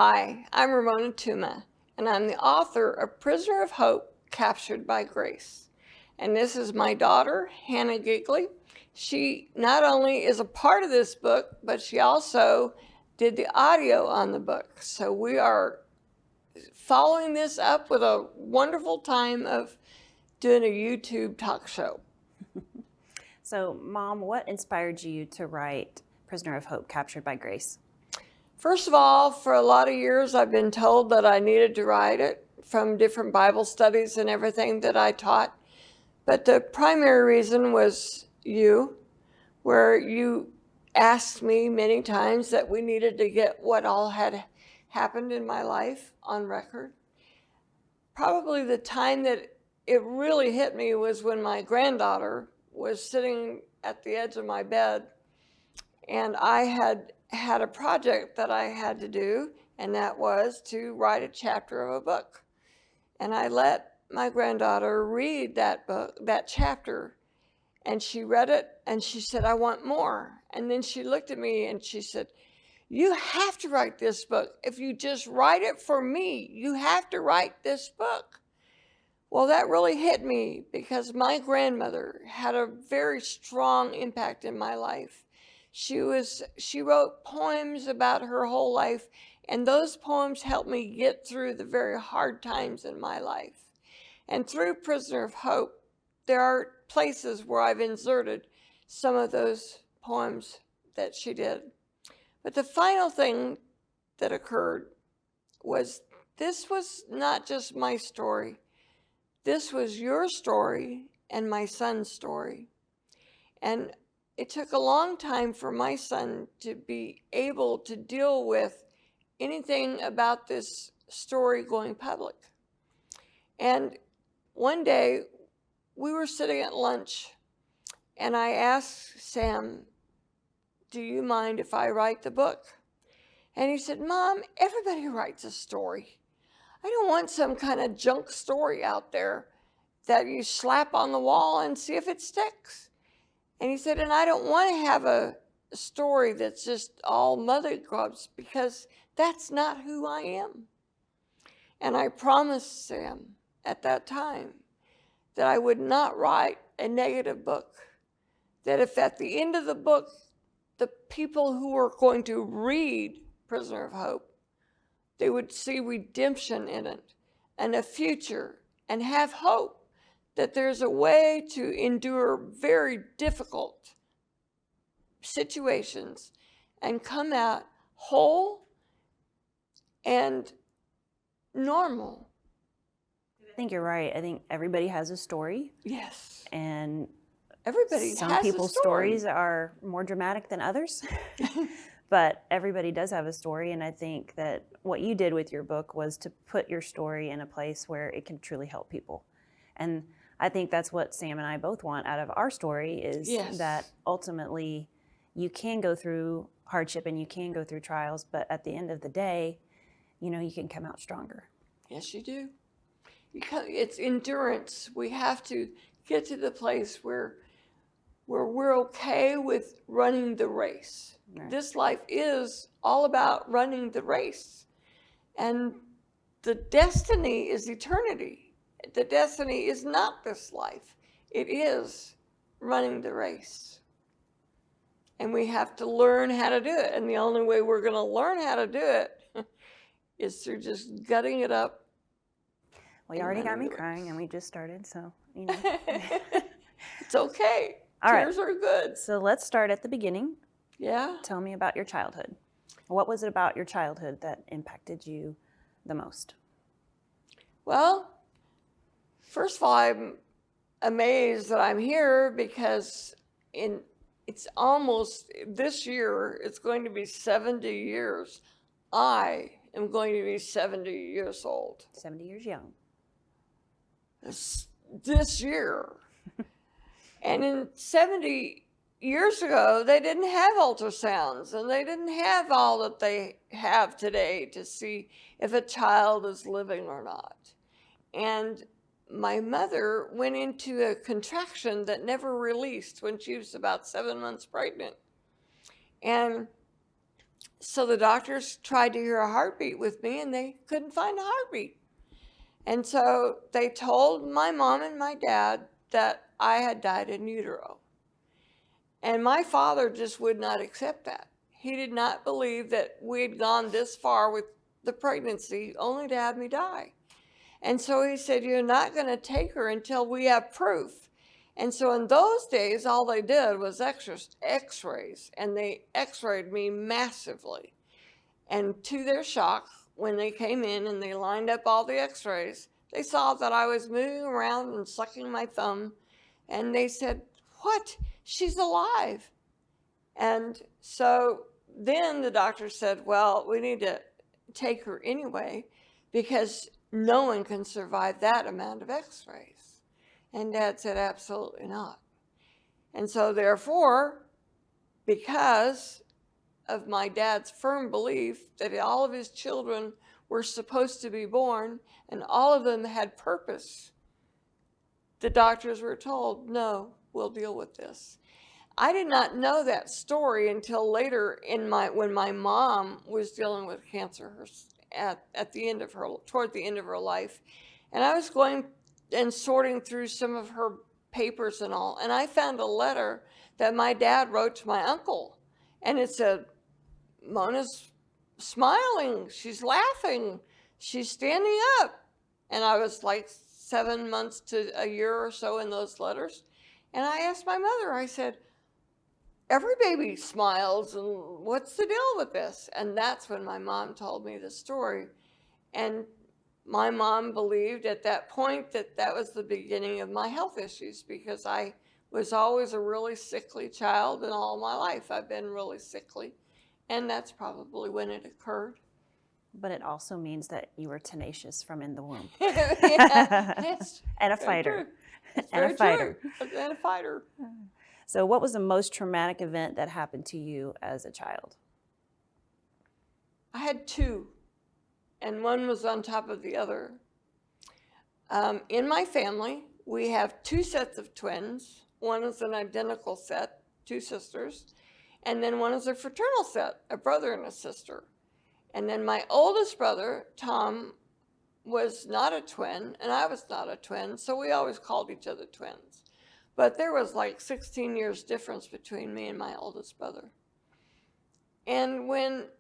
Hi, I'm Ramona Tuma, and I'm the author of Prisoner of Hope, Captured by Grace. And this is my daughter, Hannah Gigley. She not only is a part of this book, but she also did the audio on the book. So we are following this up with a wonderful time of doing a YouTube talk show. So, Mom, what inspired you to write Prisoner of Hope, Captured by Grace? First of all, for a lot of years, I've been told that I needed to write it from different Bible studies and everything that I taught. But the primary reason was you, where you asked me many times that we needed to get what all had happened in my life on record. Probably the time that it really hit me was when my granddaughter was sitting at the edge of my bed, and I had a project that I had to do, and that was to write a chapter of a book. And I let my granddaughter read that book, that chapter, and she read it and she said, "I want more." And then she looked at me and she said, "You have to write this book. If you just write it for me, you have to write this book." Well, that really hit me because my grandmother had a very strong impact in my life. She wrote poems about her whole life, and those poems helped me get through the very hard times in my life. And through Prisoner of Hope, there are places where I've inserted some of those poems that she did. But the final thing that occurred was this was not just my story. This was your story and my son's story. And it took a long time for my son to be able to deal with anything about this story going public. And one day we were sitting at lunch and I asked Sam, "Do you mind if I write the book?" And he said, "Mom, everybody writes a story. I don't want some kind of junk story out there that you slap on the wall and see if it sticks." And he said, "And I don't want to have a story that's just all mother grubs because that's not who I am." And I promised Sam at that time that I would not write a negative book. That if at the end of the book, the people who were going to read Prisoner of Hope, they would see redemption in it and a future and have hope that there's a way to endure very difficult situations and come out whole and normal. I think you're right. I think everybody has a story. Yes. And Everybody some has people's a story. stories are more dramatic than others. But everybody does have a story, and I think that what you did with your book was to put your story in a place where it can truly help people. And I think that's what Sam and I both want out of our story is Yes. that ultimately you can go through hardship and you can go through trials, but at the end of the day, you know, you can come out stronger. Yes, you do. It's endurance. We have to get to the place where we're okay with running the race. Right. This life is all about running the race. And the destiny is eternity. The destiny is not this life. It is running the race. And we have to learn how to do it. And the only way we're going to learn how to do it is through just gutting it up. Well, you already got me crying, and we just started, so, you know. It's okay. All right. Tears are good. So let's start at the beginning. Yeah. Tell me about your childhood. What was it about your childhood that impacted you the most? Well, first of all, I'm amazed that I'm here because it's almost this year, it's going to be 70 years. I am going to be 70 years old. 70 years young. This year. And in 70 years ago, they didn't have ultrasounds and they didn't have all that they have today to see if a child is living or not. And my mother went into a contraction that never released when she was about 7 months pregnant. And so the doctors tried to hear a heartbeat with me, and they couldn't find a heartbeat. And so they told my mom and my dad that I had died in utero. And my father just would not accept that. He did not believe that we had gone this far with the pregnancy only to have me die. And so he said, "You're not going to take her until we have proof." And so in those days, all they did was x-rays, and they x-rayed me massively. And to their shock, when they came in and they lined up all the x-rays, they saw that I was moving around and sucking my thumb. And they said, "What? She's alive." And so then the doctor said, "Well, we need to take her anyway, because no one can survive that amount of x-rays." And Dad said, "Absolutely not." And so therefore, because of my dad's firm belief that all of his children were supposed to be born and all of them had purpose, the doctors were told, "No, we'll deal with this." I did not know that story until later when my mom was dealing with cancer toward the end of her life. And I was going and sorting through some of her papers and all, and I found a letter that my dad wrote to my uncle. And it said, "Mona's smiling, she's laughing, she's standing up." And I was like 7 months to a year or so in those letters. And I asked my mother, I said, "Every baby smiles, and what's the deal with this?" And that's when my mom told me the story. And my mom believed at that point that that was the beginning of my health issues, because I was always a really sickly child, and all my life I've been really sickly. And that's probably when it occurred. But it also means that you were tenacious from in the womb. Yeah, And a fighter. And a fighter. And a fighter. So what was the most traumatic event that happened to you as a child? I had two, and one was on top of the other. In my family, we have two sets of twins. One is an identical set, two sisters, and then one is a fraternal set, a brother and a sister. And then my oldest brother, Tom, was not a twin, and I was not a twin, so we always called each other twins. But there was like 16 years difference between me and my oldest brother. And when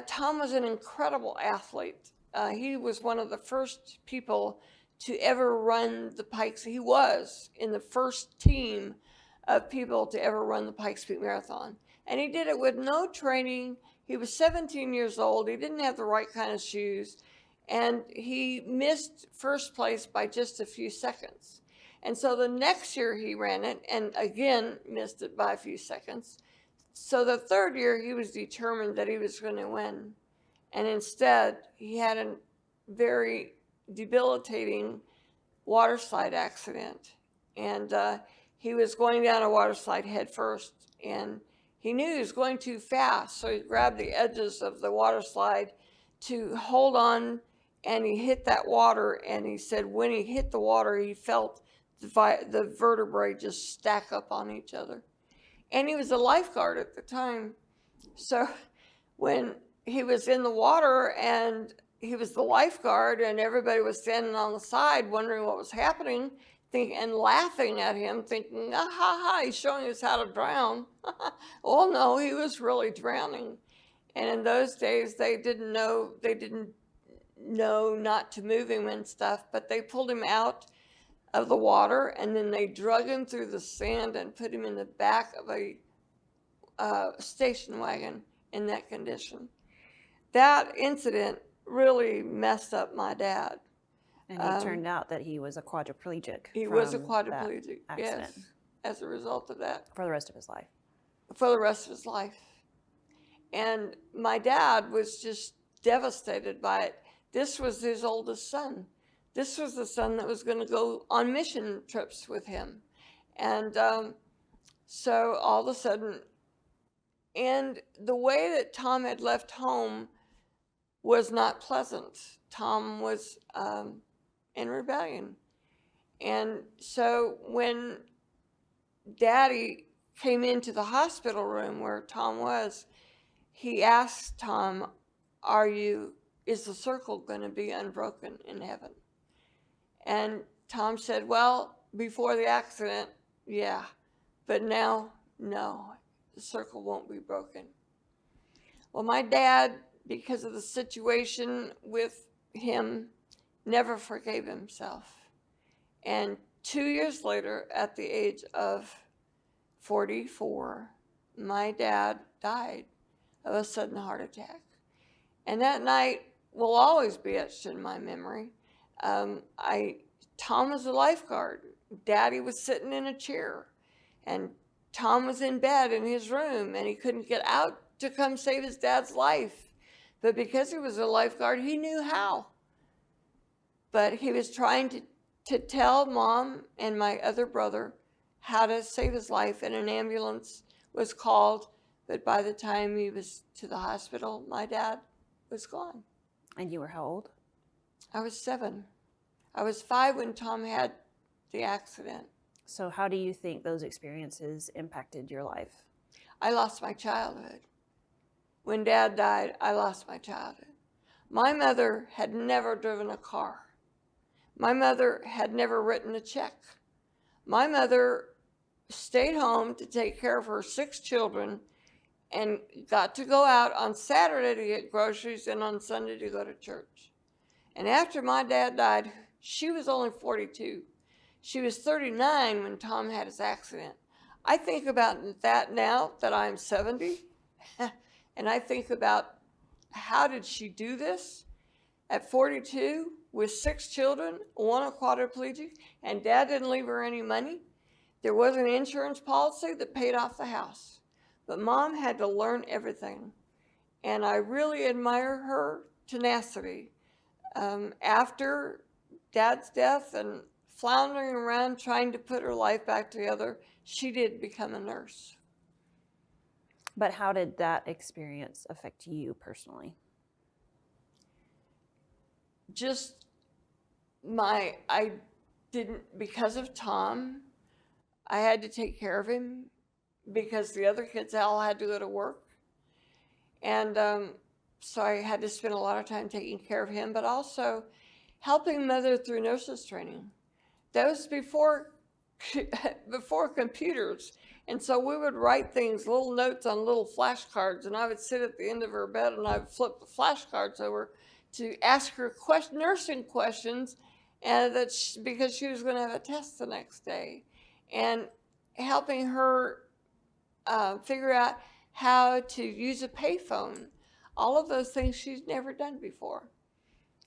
Tom was an incredible athlete. He was one of the first people to ever run the Pikes. He was in the first team of people to ever run the Pikes Peak Marathon. And he did it with no training. He was 17 years old. He didn't have the right kind of shoes. And he missed first place by just a few seconds. And so the next year he ran it and again missed it by a few seconds. So the third year he was determined that he was going to win. And instead he had a very debilitating water slide accident. And he was going down a water slide head first, and he knew he was going too fast. So he grabbed the edges of the water slide to hold on, and he hit that water. And he said when he hit the water, he felt the vertebrae just stack up on each other. And he was a lifeguard at the time. So when he was in the water and he was the lifeguard and everybody was standing on the side wondering what was happening and laughing at him, thinking, "Ah, ha, ha, he's showing us how to drown." Well, no, he was really drowning. And in those days, they didn't know not to move him and stuff, but they pulled him out of the water, and then they drug him through the sand and put him in the back of a station wagon in that condition. That incident really messed up my dad. And it turned out that he was a quadriplegic. He was a quadriplegic, yes, as a result of that. For the rest of his life. For the rest of his life. And my dad was just devastated by it. This was his oldest son. This was the son that was going to go on mission trips with him. And so all of a sudden, and the way that Tom had left home was not pleasant. Tom was in rebellion. And so when Daddy came into the hospital room where Tom was, he asked Tom, is the circle going to be unbroken in heaven? And Tom said, well, before the accident, yeah, but now, no, the circle won't be broken. Well, my dad, because of the situation with him, never forgave himself. And 2 years later, at the age of 44, my dad died of a sudden heart attack. And that night will always be etched in my memory. Tom was a lifeguard. Daddy was sitting in a chair, and Tom was in bed in his room, and he couldn't get out to come save his dad's life. But because he was a lifeguard, he knew how. But he was trying to tell Mom and my other brother how to save his life, and an ambulance was called. But by the time he was to the hospital, my dad was gone. And you were how old? I was 7. I was 5 when Tom had the accident. So how do you think those experiences impacted your life? I lost my childhood. When Dad died, I lost my childhood. My mother had never driven a car. My mother had never written a check. My mother stayed home to take care of her 6 children and got to go out on Saturday to get groceries and on Sunday to go to church. And after my dad died, she was only 42. She was 39 when Tom had his accident. I think about that now that I'm 70, and I think about how did she do this at 42 with 6 children, 1 a quadriplegic, and Dad didn't leave her any money. There was an insurance policy that paid off the house, but Mom had to learn everything, and I really admire her tenacity. After Dad's death and floundering around trying to put her life back together, she did become a nurse. But how did that experience affect you personally? Just because of Tom, I had to take care of him because the other kids all had to go to work. And so I had to spend a lot of time taking care of him, but also helping Mother through nurses training. That was before computers. And so we would write things, little notes on little flashcards, and I would sit at the end of her bed and I would flip the flashcards over to ask her nursing questions, and because she was going to have a test the next day, and helping her figure out how to use a payphone. All of those things she's never done before.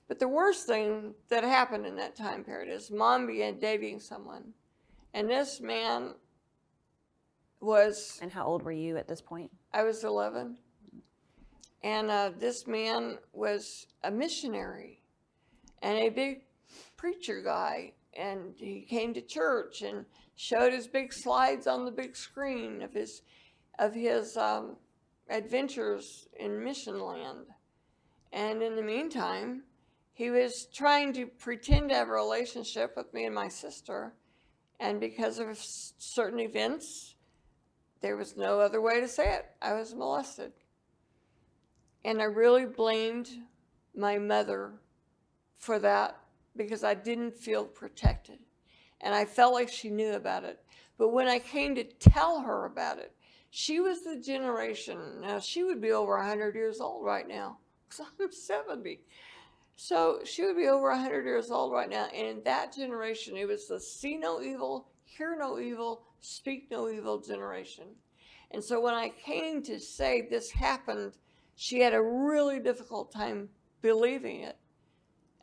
But the worst thing that happened in that time period is Mom began dating someone. And this man was... And how old were you at this point? I was 11. And this man was a missionary and a big preacher guy. And he came to church and showed his big slides on the big screen of his adventures in mission land. And in the meantime, he was trying to pretend to have a relationship with me and my sister. And because of certain events, there was no other way to say it. I was molested. And I really blamed my mother for that because I didn't feel protected. And I felt like she knew about it. But when I came to tell her about it, she was the generation, now she would be over 100 years old right now, because I'm 70. So she would be over 100 years old right now. And in that generation, it was the see no evil, hear no evil, speak no evil generation. And so when I came to say this happened, she had a really difficult time believing it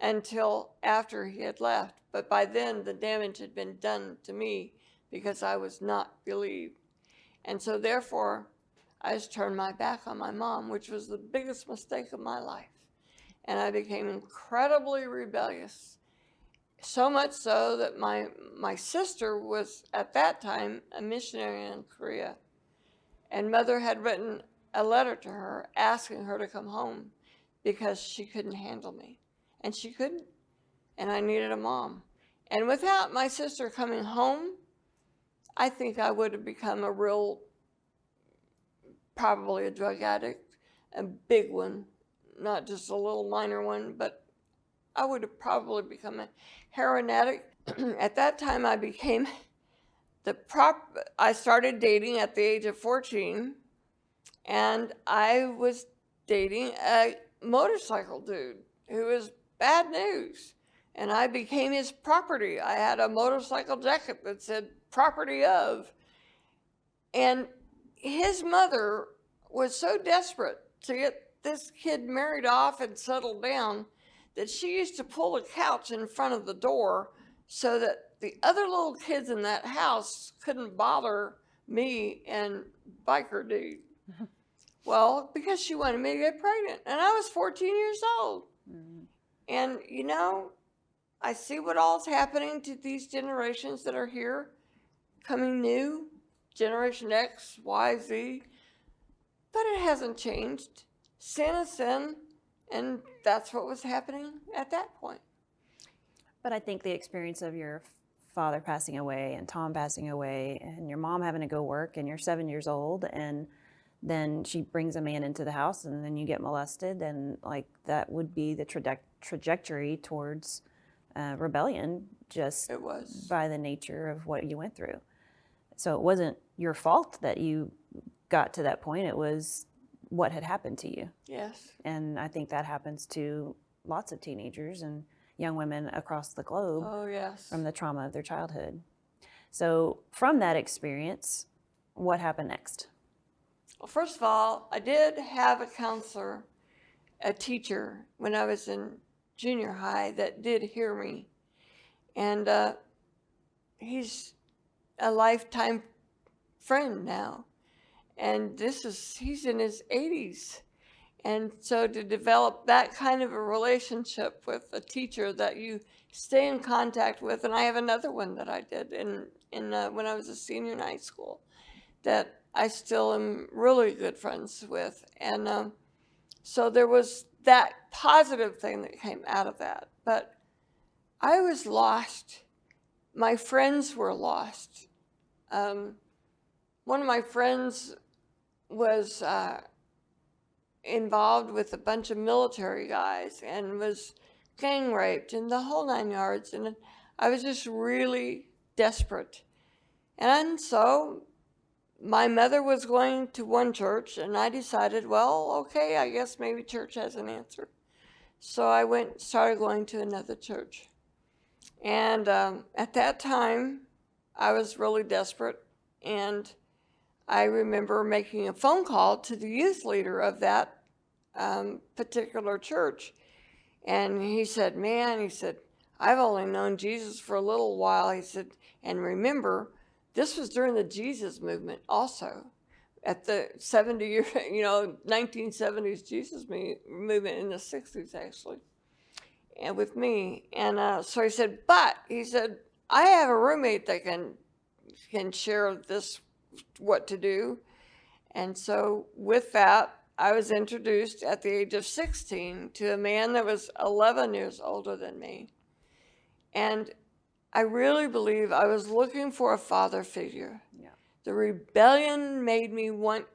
until after he had left. But by then, the damage had been done to me because I was not believed. And so therefore, I just turned my back on my mom, which was the biggest mistake of my life. And I became incredibly rebellious. So much so that my sister was, at that time, a missionary in Korea. And Mother had written a letter to her asking her to come home because she couldn't handle me. And she couldn't. And I needed a mom. And without my sister coming home, I think I would have become probably a drug addict, a big one, not just a little minor one, but I would have probably become a heroin addict. At that time, I started dating at the age of 14, and I was dating a motorcycle dude who was bad news. And I became his property. I had a motorcycle jacket that said property of. And his mother was so desperate to get this kid married off and settled down that she used to pull a couch in front of the door so that the other little kids in that house couldn't bother me and biker dude. Well, because she wanted me to get pregnant, and I was 14 years old. Mm-hmm. And, you know, I see what all's happening to these generations that are here, coming new, Generation X, Y, Z, but it hasn't changed. Sin is sin, and that's what was happening at that point. But I think the experience of your father passing away and Tom passing away and your mom having to go work and you're 7 years old and then she brings a man into the house and then you get molested, and like that would be the trajectory towards rebellion, just it was by the nature of what you went through. So it wasn't your fault that you got to that point. It was what had happened to you. Yes. And I think that happens to lots of teenagers and young women across the globe. Oh, yes. From the trauma of their childhood. So from that experience, what happened next? Well, first of all, I did have a counselor, a teacher, when I was in junior high that did hear me. And he's a lifetime friend now. And he's in his 80s. And so to develop that kind of a relationship with a teacher that you stay in contact with, and I have another one that I did when I was a senior in high school that I still am really good friends with. And so there was that positive thing that came out of that. But I was lost. My friends were lost. One of my friends was involved with a bunch of military guys and was gang raped and the whole 9 yards. And I was just really desperate. And so my mother was going to one church, and I decided, well, okay, I guess maybe church has an answer. So I started going to another church. And at that time, I was really desperate. And I remember making a phone call to the youth leader of that particular church. And he said, I've only known Jesus for a little while. He said, and remember, this was during the Jesus movement also, at the 1970s Jesus movement in the 60s, actually, and with me. And so he said, I have a roommate that can share this, what to do. And so with that, I was introduced at the age of 16 to a man that was 11 years older than me. And I really believe I was looking for a father figure. Yeah. The rebellion made me want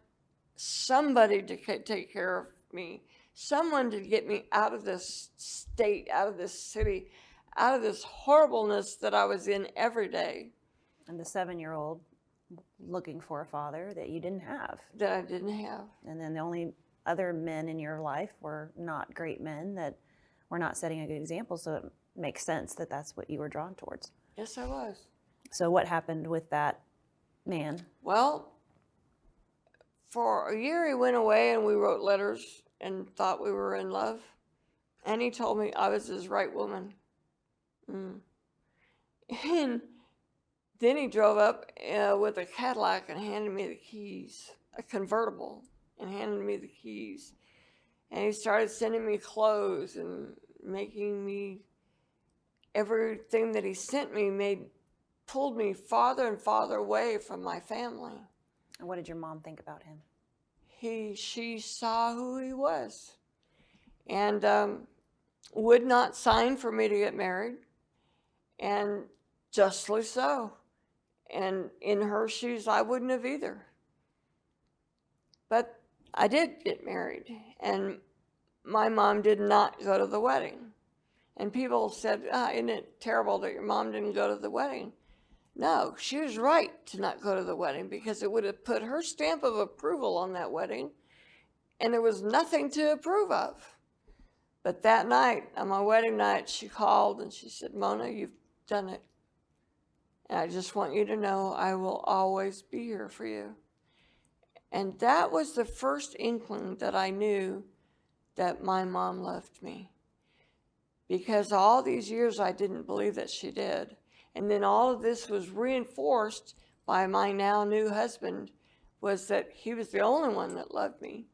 somebody to take care of me, someone to get me out of this state, out of this city, out of this horribleness that I was in every day. And the 7-year-old looking for a father that you didn't have. That I didn't have. And then the only other men in your life were not great men that were not setting a good example, so it makes sense that that's what you were drawn towards. Yes, I was. So what happened with that man? Well, for a year he went away and we wrote letters and thought we were in love. And he told me I was his right woman. And then he drove up with a Cadillac and handed me the keys, a convertible, and handed me the keys. And he started sending me clothes and making me, everything that he sent me pulled me farther and farther away from my family. And what did your mom think about him? She saw who he was and would not sign for me to get married, and justly so. And in her shoes, I wouldn't have either. But I did get married, and my mom did not go to the wedding. And people said, isn't it terrible that your mom didn't go to the wedding? No, she was right to not go to the wedding, because it would have put her stamp of approval on that wedding, and there was nothing to approve of. But that night, on my wedding night, she called and she said, Mona, you've done it. And I just want you to know I will always be here for you. And that was the first inkling that I knew that my mom loved me. Because all these years I didn't believe that she did. And then all of this was reinforced by my now new husband, was that he was the only one that loved me.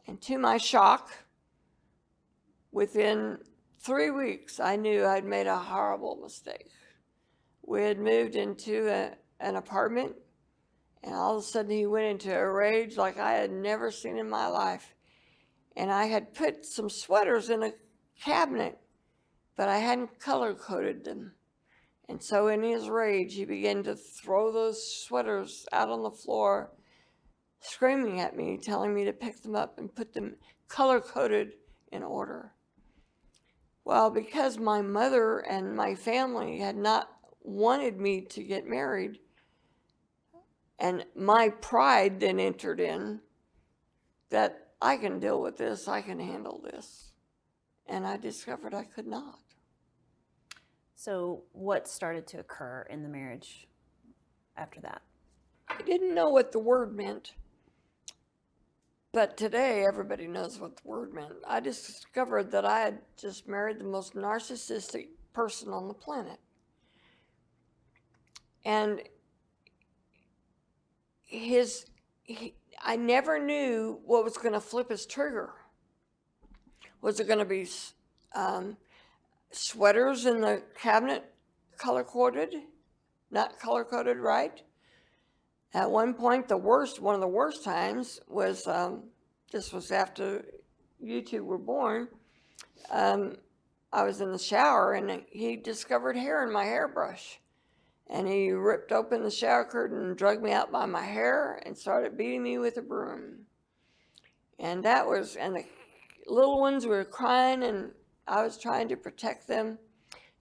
And to my shock, within 3 weeks, I knew I'd made a horrible mistake. We had moved into an apartment, and all of a sudden he went into a rage like I had never seen in my life. And I had put some sweaters in a cabinet, but I hadn't color-coded them. And so in his rage, he began to throw those sweaters out on the floor, screaming at me, telling me to pick them up and put them color-coded in order. Well, because my mother and my family had not wanted me to get married, and my pride then entered in, that I can deal with this, I can handle this. And I discovered I could not. So what started to occur in the marriage after that? I didn't know what the word meant, but today everybody knows what the word meant. I discovered that I had just married the most narcissistic person on the planet. And I never knew what was going to flip his trigger. Was it going to be sweaters in the cabinet color-coded, not color-coded right? At one point, one of the worst times was, this was after you two were born, I was in the shower and he discovered hair in my hairbrush. And he ripped open the shower curtain and dragged me out by my hair and started beating me with a broom. And the little ones were crying and I was trying to protect them.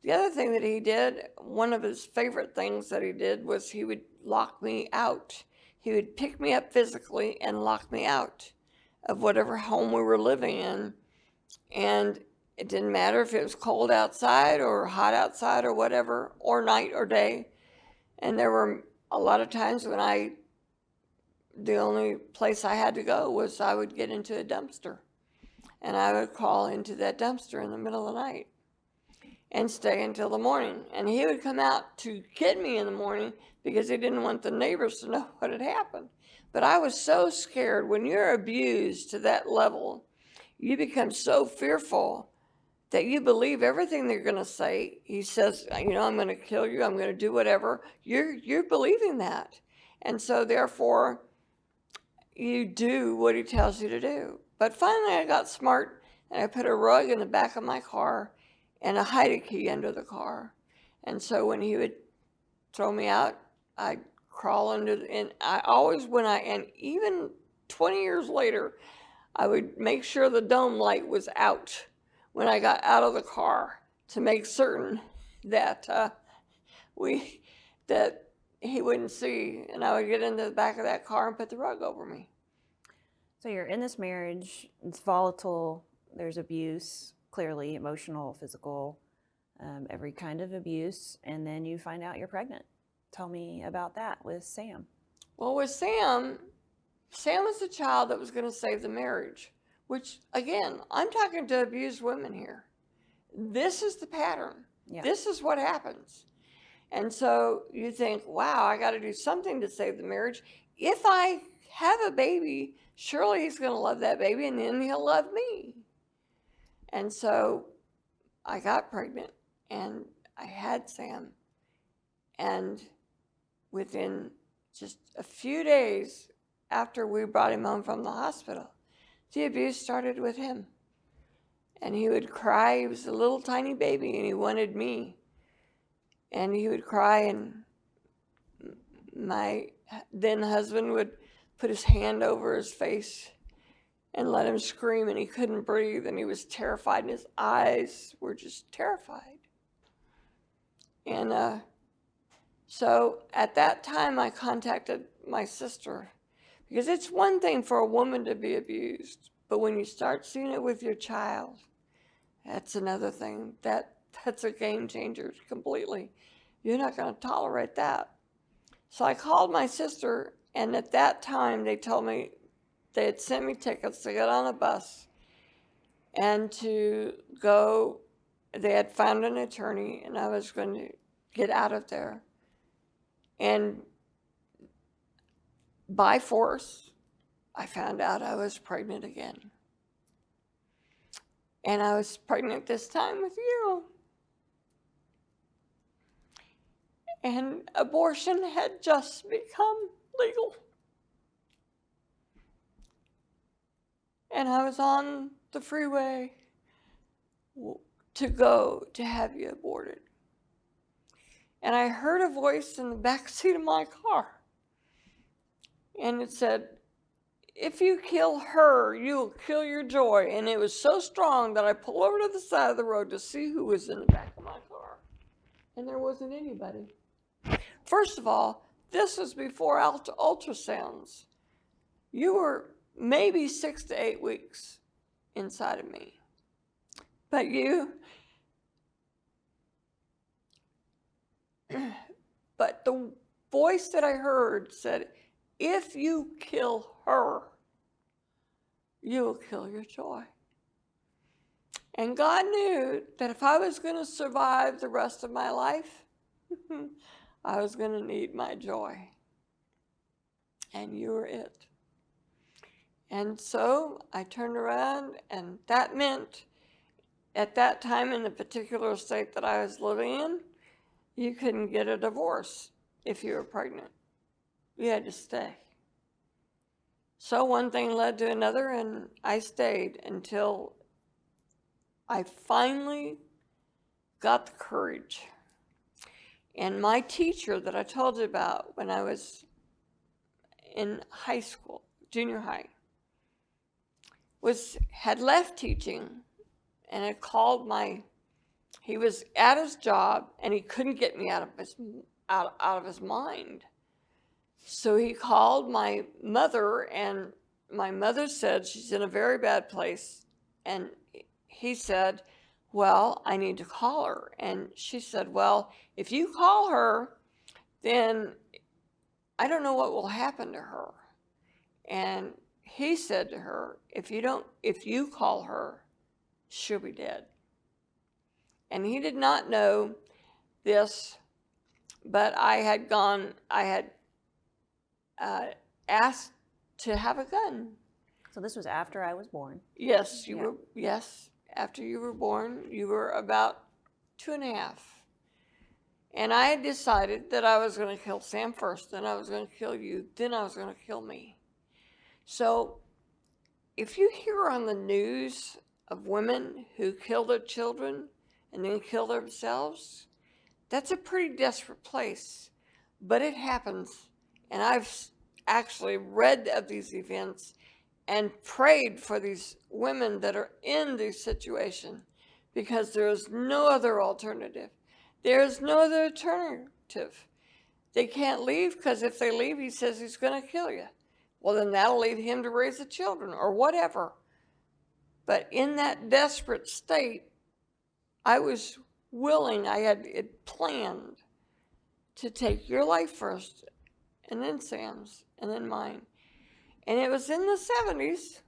The other thing that he did, one of his favorite things that he did, was he would lock me out. He would pick me up physically and lock me out of whatever home we were living in. And it didn't matter if it was cold outside or hot outside or whatever, or night or day. And there were a lot of times when the only place I had to go was I would get into a dumpster. And I would crawl into that dumpster in the middle of the night and stay until the morning. And he would come out to get me in the morning because he didn't want the neighbors to know what had happened. But I was so scared. When you're abused to that level, you become so fearful that you believe everything they're going to say. He says, I'm going to kill you, I'm going to do whatever. You're believing that. And so therefore, you do what he tells you to do. But finally I got smart and I put a rug in the back of my car and a hide key under the car. And so when he would throw me out, I'd crawl under, and I always, and even 20 years later, I would make sure the dome light was out when I got out of the car to make certain that that he wouldn't see, and I would get into the back of that car and put the rug over me. So you're in this marriage, it's volatile, there's abuse, clearly emotional, physical, every kind of abuse, and then you find out you're pregnant. Tell me about that with Sam. Well, with Sam was the child that was going to save the marriage, which, again, I'm talking to abused women here. This is the pattern. Yeah. This is what happens. And so you think, wow, I got to do something to save the marriage. If I have a baby, surely he's going to love that baby, and then he'll love me. And so I got pregnant, and I had Sam. And within just a few days after we brought him home from the hospital, the abuse started with him. And he would cry. He was a little tiny baby, and he wanted me. And he would cry, and my then husband would put his hand over his face and let him scream, and he couldn't breathe, and he was terrified, and his eyes were just terrified. And so at that time, I contacted my sister, because it's one thing for a woman to be abused, but when you start seeing it with your child, that's another thing. That's a game changer completely. You're not going to tolerate that. So I called my sister, and at that time, they told me they had sent me tickets to get on a bus and to go. They had found an attorney, and I was going to get out of there. And by force, I found out I was pregnant again. And I was pregnant this time with you. And abortion had just become legal. And I was on the freeway to go to have you aborted. And I heard a voice in the back seat of my car. And it said, "If you kill her, you'll kill your joy." And it was so strong that I pulled over to the side of the road to see who was in the back of my car. And there wasn't anybody. First of all, this was before ultrasounds. You were maybe 6 to 8 weeks inside of me. But the voice that I heard said, "If you kill her, you will kill your joy." And God knew that if I was going to survive the rest of my life, I was going to need my joy. And you were it. And so I turned around, and that meant at that time in the particular state that I was living in, you couldn't get a divorce if you were pregnant. You had to stay. So one thing led to another, and I stayed until I finally got the courage. And my teacher that I told you about when I was in high school, junior high, had left teaching and had called he was at his job and he couldn't get me out of his mind. So he called my mother, and my mother said she's in a very bad place. And he said, "Well, I need to call her." And she said, "Well, if you call her, then I don't know what will happen to her." And he said to her, if you call her, she'll be dead." And he did not know this, but I had asked to have a gun. So this was after I was born. Yes, yes, after you were born. You were about 2.5. And I had decided that I was going to kill Sam first, then I was going to kill you, then I was going to kill me. So if you hear on the news of women who kill their children and then kill themselves, that's a pretty desperate place. But it happens. And I've actually read of these events and prayed for these women that are in this situation, because there is no other alternative. There is no other alternative. They can't leave, because if they leave, he says he's going to kill you. Well, then that'll leave him to raise the children or whatever. But in that desperate state, I was willing, I had it planned to take your life first, and then Sam's, and then mine. And it was in the 70s,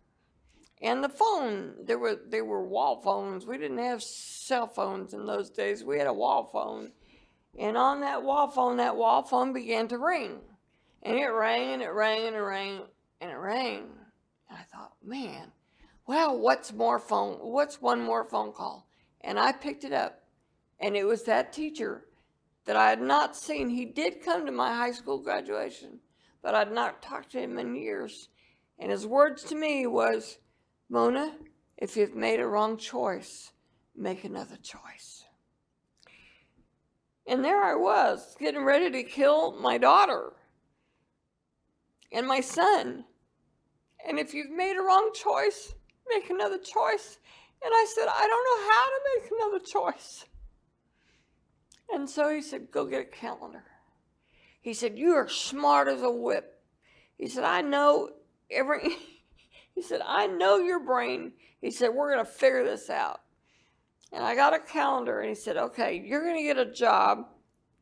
and the phone, they were wall phones. We didn't have cell phones in those days. We had a wall phone. And on that wall phone began to ring. And it rang, and it rang, and it rang, and it rang. And I thought, man, well, what's one more phone call? And I picked it up, and it was that teacher that I had not seen. He did come to my high school graduation, but I'd not talked to him in years. And his words to me was, "Mona, if you've made a wrong choice, make another choice." And there I was, getting ready to kill my daughter. and my son. And if you've made a wrong choice, make another choice. And I said, I don't know how to make another choice. And so he said, go get a calendar. He said, you are smart as a whip. He said, I know he said, I know your brain. He said, we're going to figure this out. And I got a calendar, and he said, okay, you're going to get a job.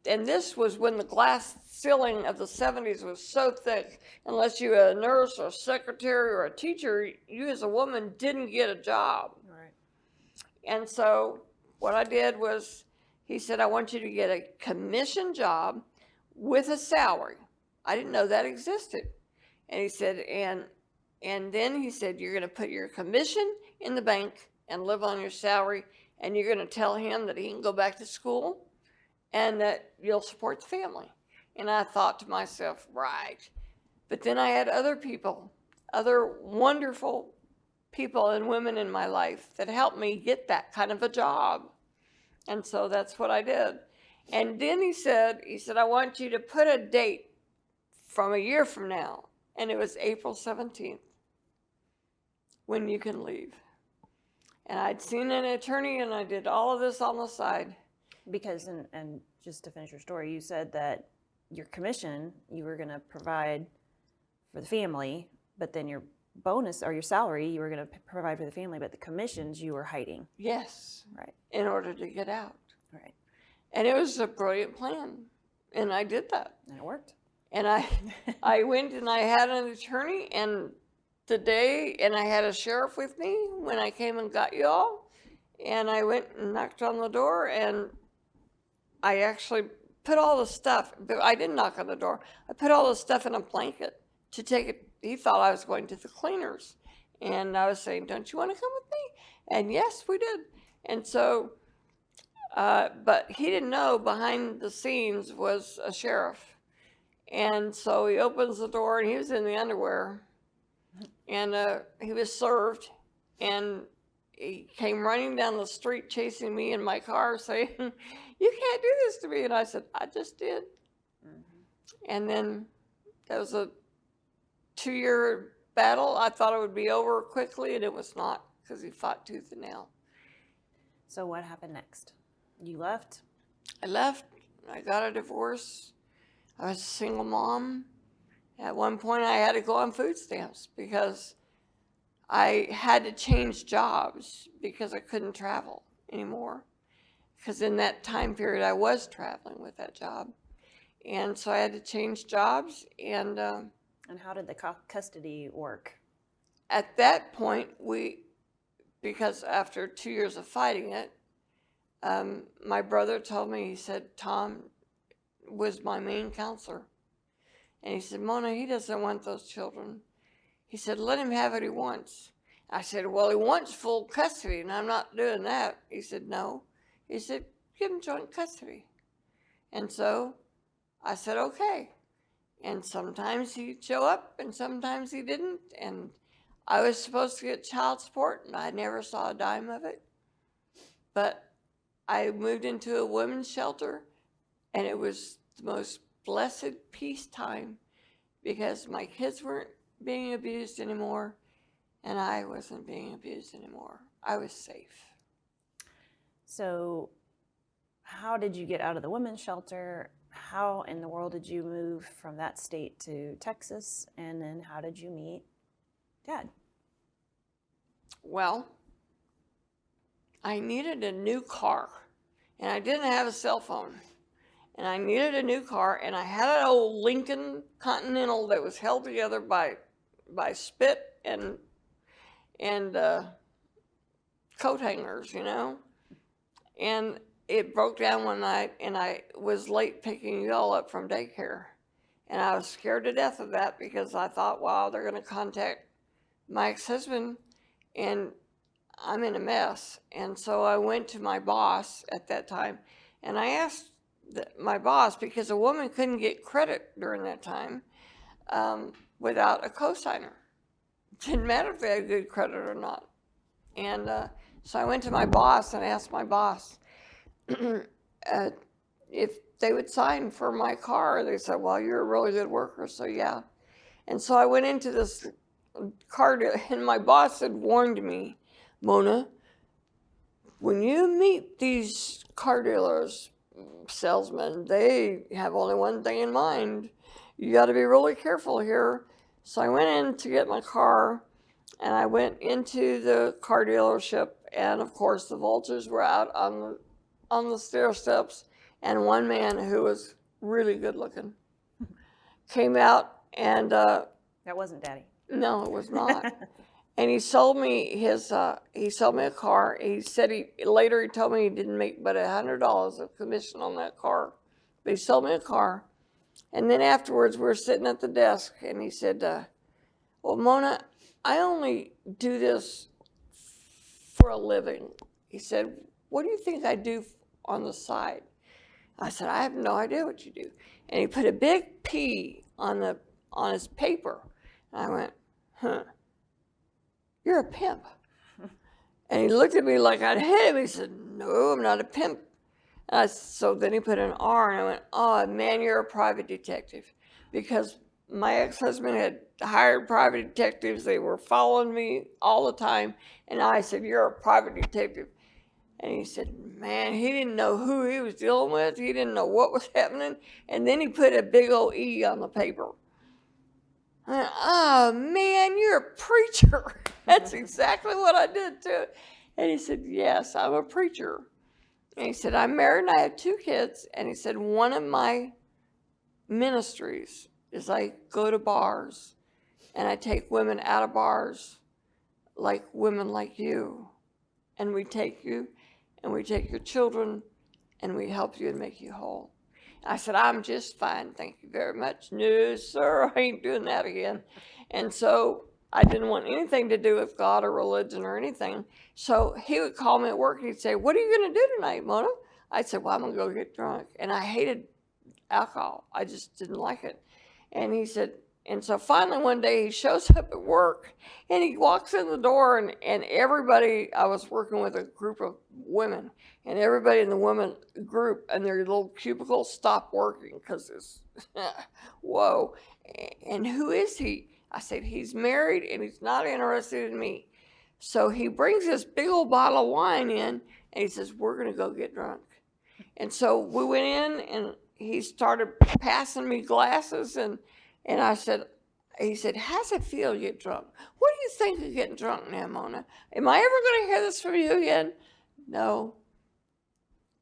And this was when the glass ceiling of the 70s was so thick, unless you were a nurse or a secretary or a teacher, you as a woman didn't get a job. Right. And so what I did was, he said, I want you to get a commission job with a salary. I didn't know that existed. And he said, and then he said, you're going to put your commission in the bank and live on your salary, and you're going to tell him that he can go back to school and that you'll support the family. And I thought to myself, right. But then I had other people, other wonderful people and women in my life that helped me get that kind of a job. And so that's what I did. And then he said, I want you to put a date from a year from now. And it was April 17th when you can leave. And I'd seen an attorney, and I did all of this on the side. Because, and just to finish your story, you said that your commission you were going to provide for the family, but then your bonus or your salary you were going to provide for the family, but the commissions you were hiding. Yes. Right. In order to get out. Right. And it was a brilliant plan. And I did that. And it worked. And I went and I had an attorney, and I had a sheriff with me when I came and got y'all. And I went and knocked on the door, and I actually put all the stuff, but I didn't knock on the door. I put all the stuff in a blanket to take it. He thought I was going to the cleaners. And I was saying, don't you want to come with me? And yes, we did. And so, but he didn't know behind the scenes was a sheriff. And so he opens the door, and he was in the underwear. And he was served, and he came running down the street chasing me in my car saying, you can't do this to me. And I said, I just did. Mm-hmm. And then that was a 2-year battle. I thought it would be over quickly, and it was not, because he fought tooth and nail. So what happened next? You left? I left. I got a divorce. I was a single mom. At one point, I had to go on food stamps because I had to change jobs because I couldn't travel anymore. Because in that time period, I was traveling with that job. And so I had to change jobs. And how did the custody work? At that point, because after 2 years of fighting it, my brother told me, he said, Tom was my main counselor. And he said, Mona, he doesn't want those children. He said, let him have what he wants. I said, well, he wants full custody, and I'm not doing that. He said, no. He said, give him joint custody. And so I said, okay. And sometimes he'd show up, and sometimes he didn't. And I was supposed to get child support, and I never saw a dime of it. But I moved into a women's shelter, and it was the most blessed peacetime because my kids weren't being abused anymore, and I wasn't being abused anymore. I was safe. So how did you get out of the women's shelter? How in the world did you move from that state to Texas? And then how did you meet Dad? Well, I needed a new car, and I didn't have a cell phone. And I needed a new car, and I had an old Lincoln Continental that was held together by spit and coat hangers, you know. And it broke down one night, and I was late picking you all up from daycare. And I was scared to death of that because I thought, wow, they're going to contact my ex-husband, and I'm in a mess. And so I went to my boss at that time, and I asked my boss, because a woman couldn't get credit during that time without a cosigner. It didn't matter if they had good credit or not. And so I went to my boss and asked my boss if they would sign for my car. They said, well, you're a really good worker, so yeah. And so I went into this car dealer, and my boss had warned me, Mona, when you meet these car dealers, salesmen, they have only one thing in mind. You got to be really careful here. So I went in to get my car, and I went into the car dealership, and of course the vultures were out on the stair steps, and one man who was really good looking came out, and That wasn't Daddy. no, it was not. And he sold me a car. He said later he told me he didn't make but $100 of commission on that car. But he sold me a car. And then afterwards we were sitting at the desk, and he said, well, Mona, I only do this for a living. He said, what do you think I do on the side? I said, I have no idea what you do. And he put a big P on his paper. And I went, huh. You're a pimp. And he looked at me like I'd hit him. He said, no, I'm not a pimp. So then he put an R, and I went, oh, man, you're a private detective. Because my ex-husband had hired private detectives. They were following me all the time. And I said, you're a private detective. And he said, man, he didn't know who he was dealing with. He didn't know what was happening. And then he put a big old E on the paper. I went, oh, man, you're a preacher. That's exactly what I did too. And he said, yes, I'm a preacher. And he said, I'm married and I have 2 kids. And he said, one of my ministries is I go to bars and I take women out of bars, like women like you. And we take you and we take your children and we help you and make you whole. I said, I'm just fine, thank you very much. No, sir, I ain't doing that again. And so I didn't want anything to do with God or religion or anything. So he would call me at work and he'd say, what are you going to do tonight, Mona? I said, well, I'm going to go get drunk. And I hated alcohol. I just didn't like it. And he said, and so finally one day he shows up at work and he walks in the door, and everybody, I was working with a group of women, and everybody in the women group and their little cubicles stopped working because it's, whoa. And who is he? I said, he's married and he's not interested in me. So he brings this big old bottle of wine in, and he says, we're going to go get drunk. And so we went in, and he started passing me glasses, and I said, he said, how's it feel to get drunk? What do you think of getting drunk now, Mona? Am I ever going to hear this from you again? No.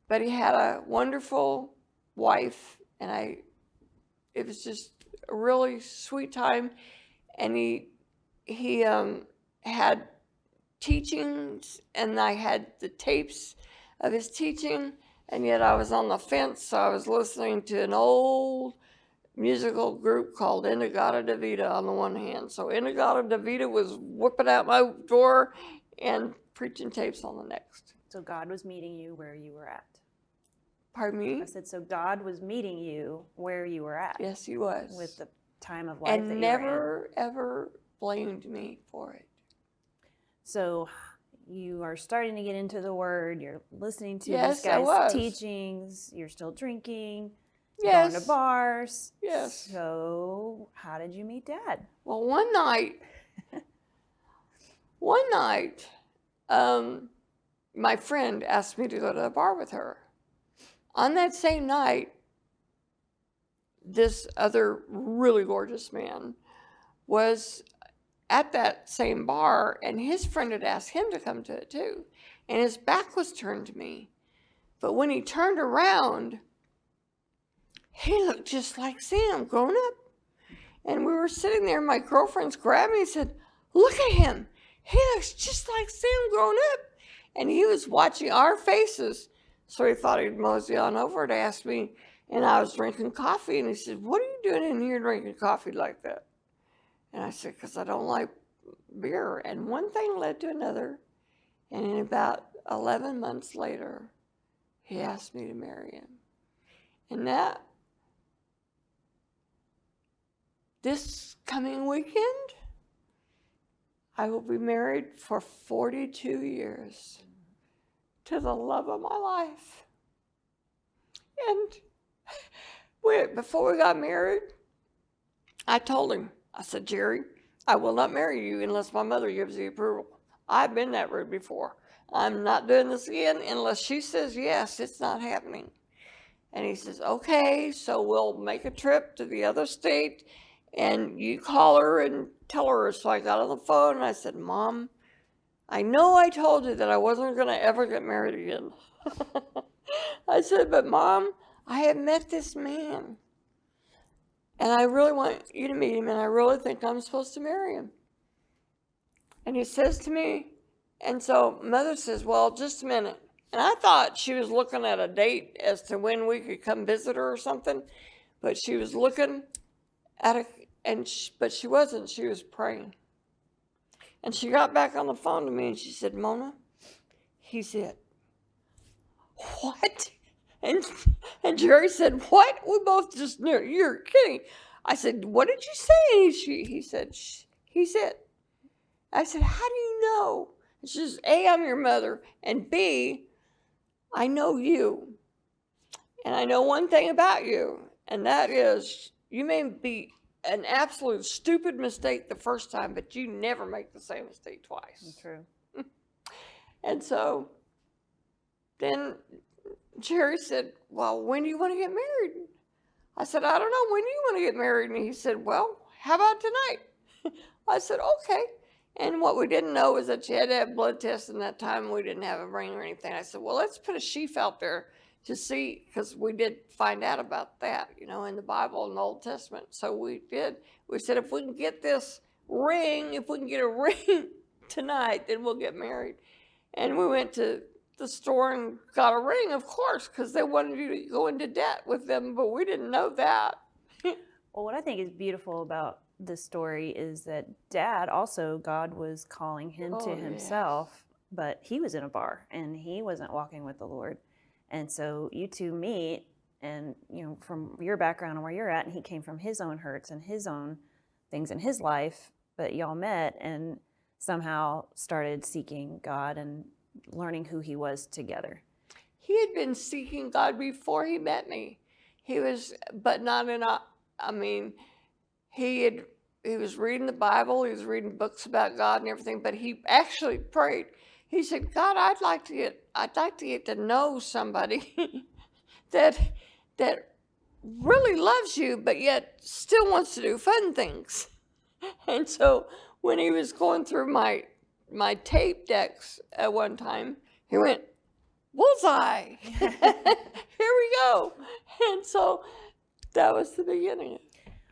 But he had a wonderful wife, and it was just a really sweet time. And he had teachings, and I had the tapes of his teaching, and yet I was on the fence, so I was listening to an old musical group called In-A-Gadda-Da-Vida on the one hand. So In-A-Gadda-Da-Vida was whipping out my door and preaching tapes on the next. So God was meeting you where you were at. Pardon me? I said, so God was meeting you where you were at. Yes, he was. With the time of life that you were in. And never, ever blamed me for it. So you are starting to get into the Word. You're listening to Yes, this guy's teachings. You're still drinking. Yes. Going to bars. Yes. So how did you meet Dad? Well, one night, my friend asked me to go to the bar with her. On that same night, this other really gorgeous man was at that same bar, and his friend had asked him to come to it too. And his back was turned to me. But when he turned around, he looked just like Sam, grown up. And we were sitting there, my girlfriends grabbed me and said, look at him. He looks just like Sam, grown up. And he was watching our faces. So he thought he'd mosey on over to ask me. And I was drinking coffee. And he said, what are you doing in here drinking coffee like that? And I said, because I don't like beer. And one thing led to another. And in about 11 months later, he asked me to marry him. And this coming weekend, I will be married for 42 years to the love of my life. And before we got married, I told him, I said, Jerry, I will not marry you unless my mother gives the approval. I've been that rude before. I'm not doing this again unless she says yes, it's not happening. And he says, okay, so we'll make a trip to the other state and you call her and tell her. So I got on the phone and I said, Mom, I know I told you that I wasn't going to ever get married again. I said, but Mom, I have met this man and I really want you to meet him and I really think I'm supposed to marry him. And he says to me, and so Mother says, well, just a minute. And I thought she was looking at a date as to when we could come visit her or something, but she was looking at but she wasn't. She was praying. And she got back on the phone to me and she said, Mona, he's it. What? And Jerry said, what? We both just knew. You're kidding. I said, what did you say? He said, he's it. I said, how do you know? And she says, A, I'm your mother, and B, I know you. And I know one thing about you, and that is you may be an absolute stupid mistake the first time, but you never make the same mistake twice. True. And so then Jerry said, well, when do you want to get married? I said, I don't know. When do you want to get married? And he said, well, how about tonight? I said, okay. And what we didn't know was that you had to have blood tests in that time. We didn't have a ring or anything. I said, well, let's put a sheaf out there to see, because we did find out about that, in the Bible and the Old Testament. So we did. We said, if we can get this ring, if we can get a ring tonight, then we'll get married. And we went to the store and got a ring, of course, because they wanted you to go into debt with them, but we didn't know that. Well, what I think is beautiful about this story is that Dad also, God was calling him to himself, but he was in a bar and he wasn't walking with the Lord. And so you two meet, and from your background and where you're at, and he came from his own hurts and his own things in his life, but y'all met and somehow started seeking God and learning who he was together. He had been seeking God before he met me. He was, but not in a, he was reading the Bible, he was reading books about God and everything, but he actually prayed. He said, God, I'd like to get to know somebody that really loves you, but yet still wants to do fun things. And so when he was going through my tape decks at one time, he went, bullseye. Here we go. And so that was the beginning.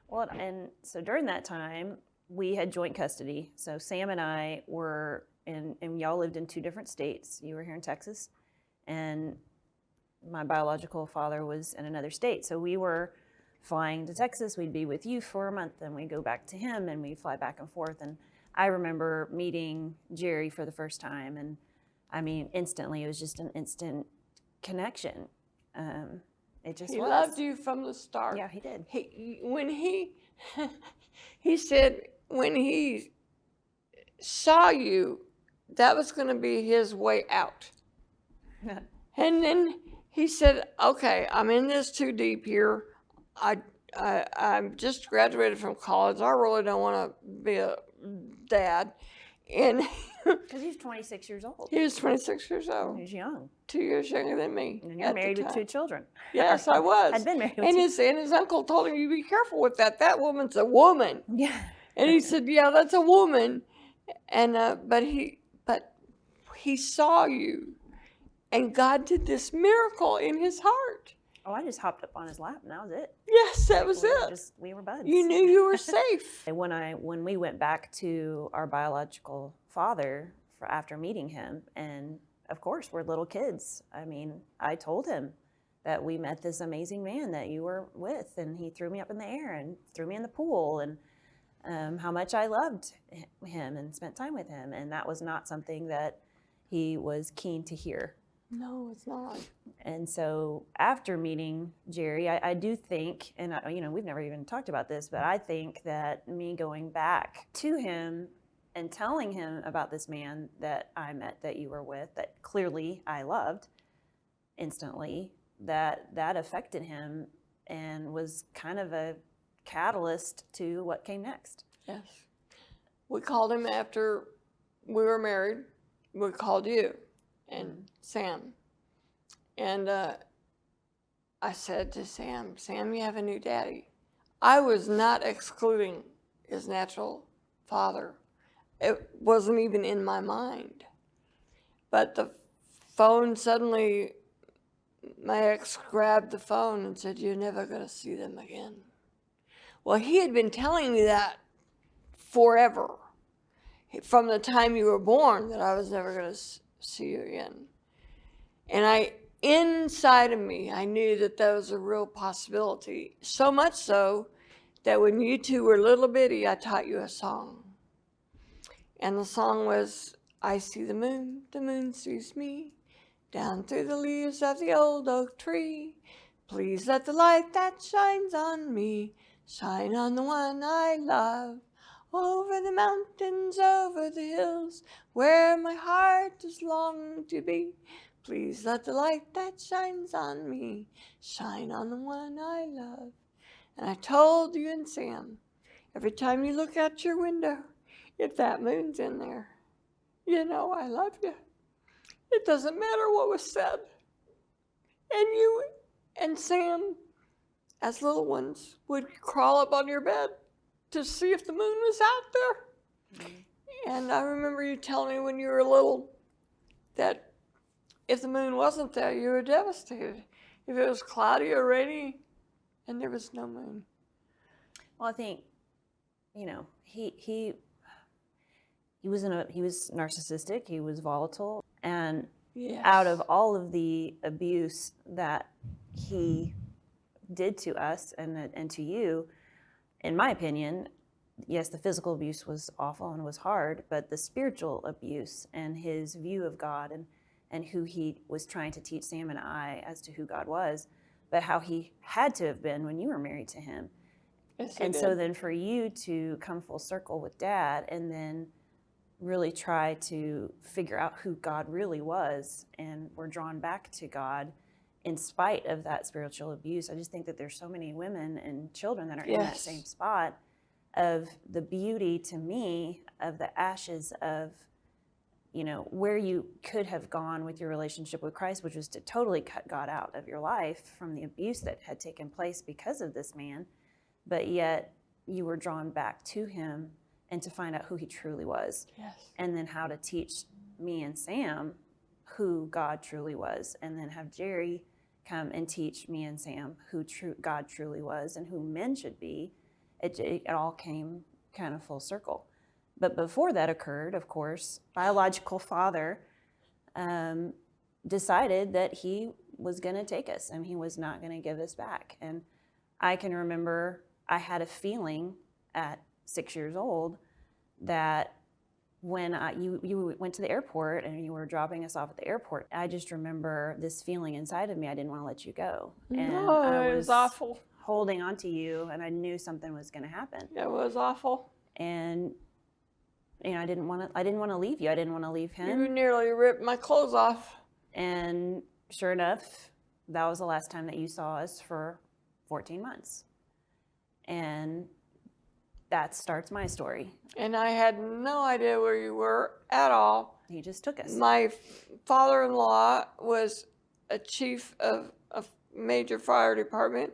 Well, and so during that time, we had joint custody. So Sam and I were and y'all lived in two different states. You were here in Texas, and my biological father was in another state. So we were flying to Texas. We'd be with you for a month, and we'd go back to him, and we'd fly back and forth. And I remember meeting Jerry for the first time, and instantly, it was just an instant connection. It just He was. loved you from the start. Yeah, he did. He said when he saw you, that was going to be his way out. And then he said, okay, I'm in this too deep here. I'm just graduated from college. I really don't want to be a dad. And because he's 26 years old. He was 26 years old. He's young. 2 years younger than me. And you're married with two children. Yes, I was. I'd been married with and his uncle told him, you be careful with that. That woman's a woman. Yeah. And he said, yeah, that's a woman. And but he saw you. And God did this miracle in his heart. Oh, I just hopped up on his lap, and that was it. Yes, that was it. We were buds. You knew you were safe. When we went back to our biological father after meeting him, and of course we're little kids. I told him that we met this amazing man that you were with, and he threw me up in the air and threw me in the pool, and how much I loved him and spent time with him, and that was not something that he was keen to hear. No, it's not. And so after meeting Jerry, I do think, and we've never even talked about this, but I think that me going back to him and telling him about this man that I met, that you were with, that clearly I loved instantly, that affected him and was kind of a catalyst to what came next. Yes. We called him after we were married. We called you and Sam. And I said to Sam, Sam, you have a new daddy. I was not excluding his natural father. It wasn't even in my mind. But the phone suddenly, my ex grabbed the phone and said, you're never going to see them again. Well, he had been telling me that forever. From the time you were born, that I was never going to see you again. And inside of me, I knew that that was a real possibility. So much so that when you two were little bitty, I taught you a song. And the song was, I see the moon sees me, down through the leaves of the old oak tree. Please let the light that shines on me shine on the one I love. Over the mountains, over the hills, where my heart is longing to be. Please let the light that shines on me shine on the one I love. And I told you and Sam, every time you look out your window, if that moon's in there, you know I love you. It doesn't matter what was said. And you and Sam, as little ones, would crawl up on your bed to see if the moon was out there. And I remember you telling me when you were little that if the moon wasn't there, you were devastated. If it was cloudy or rainy and there was no moon. Well, I think, you know, he was narcissistic, he was volatile, and Yes. out of all of the abuse that he did to us and to you, in my opinion, yes, the physical abuse was awful and was hard, but the spiritual abuse and his view of God and who he was trying to teach Sam and I as to who God was, but how he had to have been when you were married to him. Yes, and so then for you to come full circle with Dad and then really try to figure out who God really was, and we're drawn back to God in spite of that spiritual abuse. I just think that there's so many women and children that are in that same spot of the beauty, to me, of the ashes of, you know, where you could have gone with your relationship with Christ, which was to totally cut God out of your life from the abuse that had taken place because of this man, but yet you were drawn back to him and to find out who he truly was. Yes. And then how to teach me and Sam who God truly was, and then have Jerry come and teach me and Sam who God truly was and who men should be. It all came kind of full circle. But before that occurred, of course, biological father decided that he was going to take us and he was not going to give us back. And I can remember I had a feeling at 6 years old that when you went to the airport and you were dropping us off at the airport, I just remember this feeling inside of me. I didn't want to let you go. And I it was awful. Holding on to you, and I knew something was going to happen. It was awful. And you know, I didn't want to leave you. I didn't want to leave him. You nearly ripped my clothes off. And sure enough, that was the last time that you saw us for 14 months. And that starts my story. And I had no idea where you were at all. He just took us. My father-in-law was a chief of a major fire department.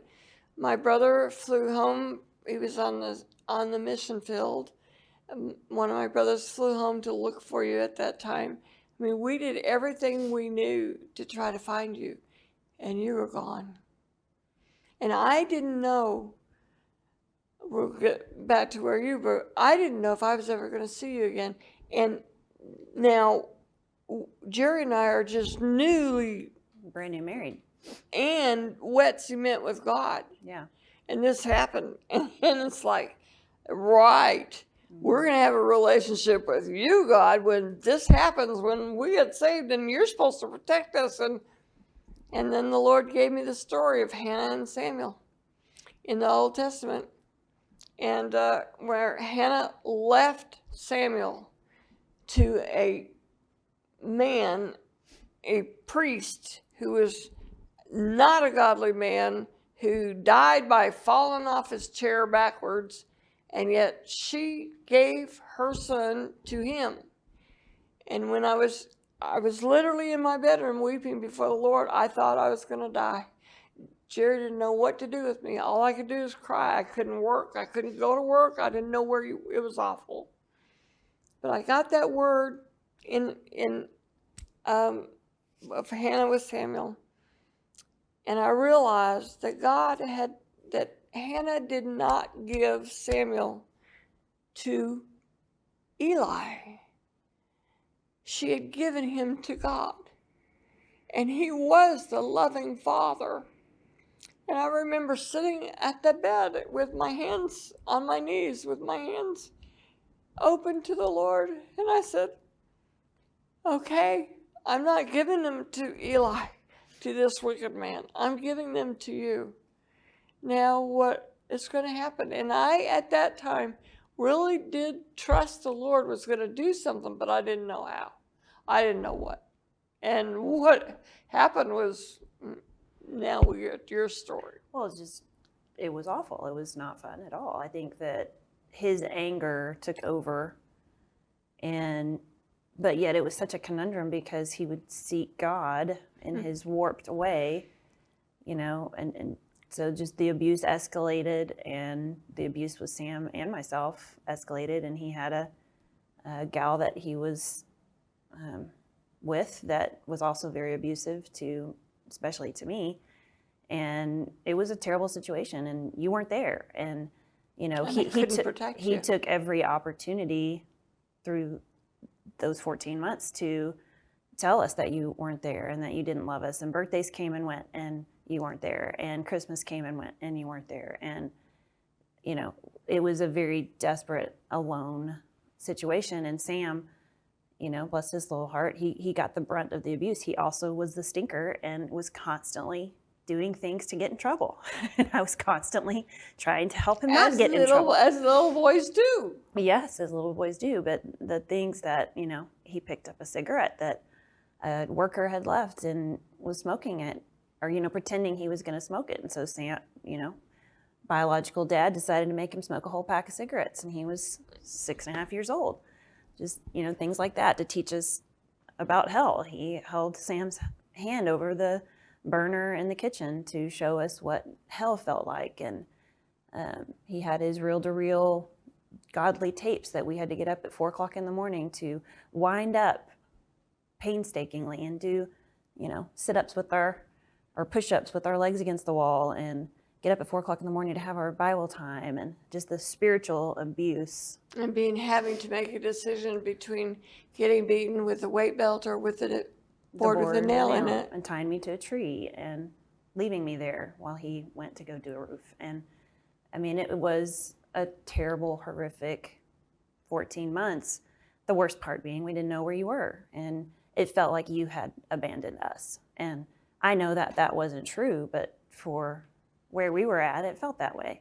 My brother flew home. He was on the mission field. One of my brothers flew home to look for you at that time. I mean, we did everything we knew to try to find you, and you were gone. And I didn't know, we'll get back to where you were, I didn't know if I was ever going to see you again. And now, Jerry and I are just newly brand new married and wet cement with God. Yeah. And this happened. And it's like, right. We're going to have a relationship with you, God, when this happens, when we get saved, and you're supposed to protect us. And then the Lord gave me the story of Hannah and Samuel in the Old Testament, and where Hannah left Samuel to a man, a priest, who was not a godly man, who died by falling off his chair backwards And yet she gave her son to him. And when I was literally in my bedroom weeping before the Lord, I thought I was going to die. Jerry didn't know what to do with me. All I could do was cry. I couldn't work. I couldn't go to work. I didn't know where it was awful. But I got that word in of Hannah with Samuel, and I realized that that Hannah did not give Samuel to Eli. She had given him to God, and he was the loving father. And I remember sitting at the bed with my hands on my knees, with my hands open to the Lord, and I said, okay, I'm not giving them to Eli, to this wicked man. I'm giving them to you. Now what is going to happen? And I, at that time, really did trust the Lord was going to do something, but I didn't know how. I didn't know what. And what happened was, now we get your story. Well, it was awful. It was not fun at all. I think that his anger took over, but yet it was such a conundrum because he would seek God in his warped way, and so just the abuse escalated, and the abuse with Sam and myself escalated, and he had a gal that he was with that was also very abusive especially to me. And it was a terrible situation, and you weren't there. And, he took every opportunity through those 14 months to tell us that you weren't there and that you didn't love us. And birthdays came and went, and you weren't there. And Christmas came and went, and you weren't there. And, it was a very desperate, alone situation. And Sam, bless his little heart, he got the brunt of the abuse. He also was the stinker and was constantly doing things to get in trouble. And I was constantly trying to help him not get in trouble. As little boys do. Yes, as little boys do. But the things that, he picked up a cigarette that a worker had left and was smoking it, or, pretending he was going to smoke it. And so Sam, biological dad decided to make him smoke a whole pack of cigarettes. And he was 6.5 years old. Just, things like that to teach us about hell. He held Sam's hand over the burner in the kitchen to show us what hell felt like. And he had his reel-to-reel godly tapes that we had to get up at 4 o'clock in the morning to wind up painstakingly and do, sit-ups or push-ups with our legs against the wall, and get up at 4 o'clock in the morning to have our Bible time, and just the spiritual abuse. And having to make a decision between getting beaten with a weight belt or with a board with a nail in it. And tying me to a tree and leaving me there while he went to go do a roof. And I mean, it was a terrible, horrific 14 months. The worst part being we didn't know where you were. And it felt like you had abandoned us. And I know that that wasn't true, but for where we were at, it felt that way.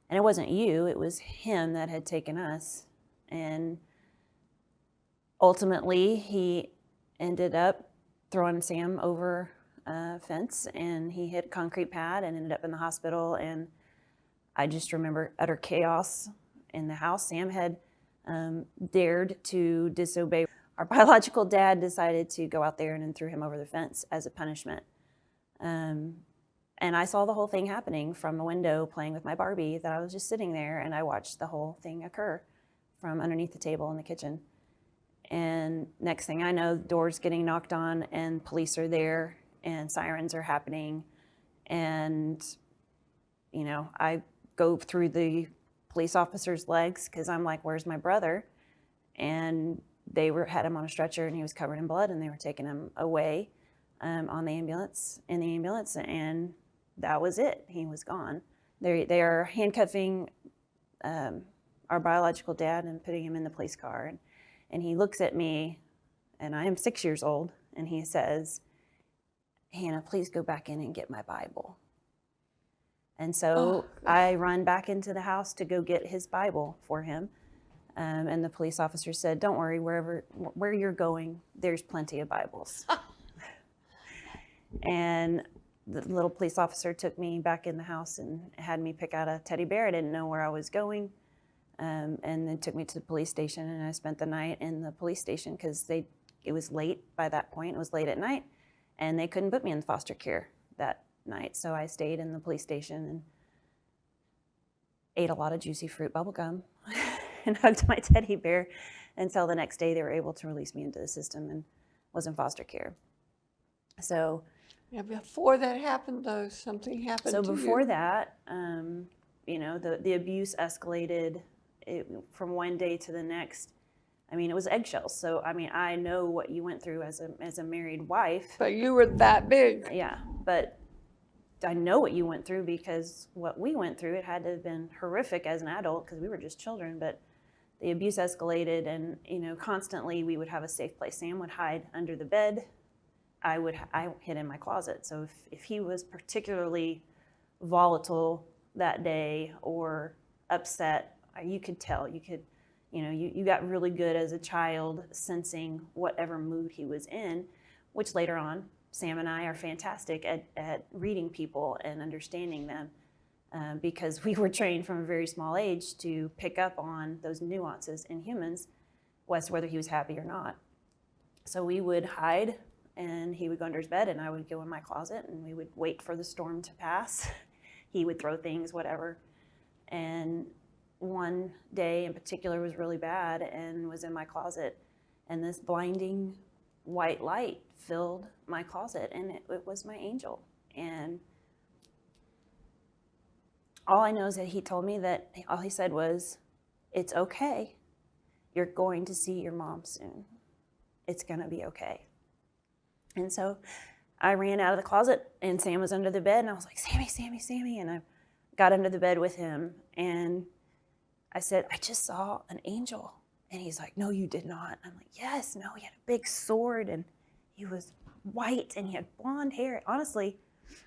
And it wasn't you, it was him that had taken us. And ultimately, he ended up throwing Sam over a fence, and he hit a concrete pad and ended up in the hospital. And I just remember utter chaos in the house. Sam had dared to disobey. Our biological dad decided to go out there and then threw him over the fence as a punishment. And I saw the whole thing happening from a window playing with my Barbie, that I was just sitting there, and I watched the whole thing occur from underneath the table in the kitchen. And next thing I know, doors getting knocked on, and police are there, and sirens are happening. And, I go through the police officer's legs because I'm like, where's my brother? And they had him on a stretcher, and he was covered in blood, and they were taking him away in the ambulance, and that was it. He was gone. They are handcuffing our biological dad and putting him in the police car. And he looks at me, and I am 6 years old, and he says, Hannah, please go back in and get my Bible. And so I run back into the house to go get his Bible for him. And the police officer said, don't worry, where you're going, there's plenty of Bibles. And the little police officer took me back in the house and had me pick out a teddy bear. I didn't know where I was going. And they took me to the police station, and I spent the night in the police station because it was late by that point. It was late at night, and they couldn't put me in foster care that night. So I stayed in the police station and ate a lot of juicy fruit bubble gum and hugged my teddy bear until the next day they were able to release me into the system and was in foster care. So Yeah, before that happened, though, something happened to you. So before that, the abuse escalated from one day to the next. I mean, it was eggshells. So, I mean, I know what you went through as a married wife. But you were that big. Yeah, but I know what you went through because what we went through, it had to have been horrific as an adult because we were just children. But the abuse escalated, and, constantly we would have a safe place. Sam would hide under the bed. I hid in my closet. So if he was particularly volatile that day or upset, you could tell. You got really good as a child sensing whatever mood he was in, which later on, Sam and I are fantastic at reading people and understanding them because we were trained from a very small age to pick up on those nuances in humans, whether he was happy or not. So we would hide, and he would go under his bed, and I would go in my closet, and we would wait for the storm to pass. He would throw things, whatever. And one day in particular was really bad and was in my closet, and this blinding white light filled my closet, and it was my angel. And all I know is that he told me that all he said was, "It's okay. You're going to see your mom soon. It's going to be okay." And so I ran out of the closet, and Sam was under the bed, and I was like, "Sammy, Sammy, Sammy." And I got under the bed with him, and I said, "I just saw an angel." And he's like, "No, you did not." I'm like, "Yes, no, he had a big sword, and he was white, and he had blonde hair. Honestly,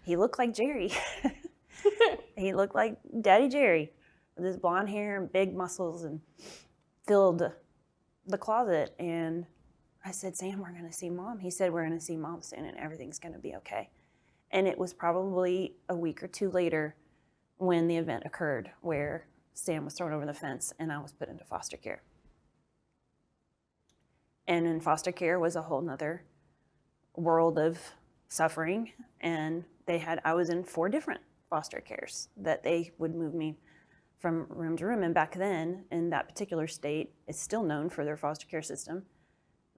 he looked like Jerry." He looked like Daddy Jerry with his blonde hair and big muscles, and filled the closet. And I said, "Sam, we're going to see Mom." He said, "We're going to see Mom soon, and everything's going to be okay." And it was probably a week or two later when the event occurred where Sam was thrown over the fence and I was put into foster care. And in foster care was a whole nother world of suffering. And I was in 4 different foster cares that they would move me from room to room. And back then, in that particular state, it's still known for their foster care system,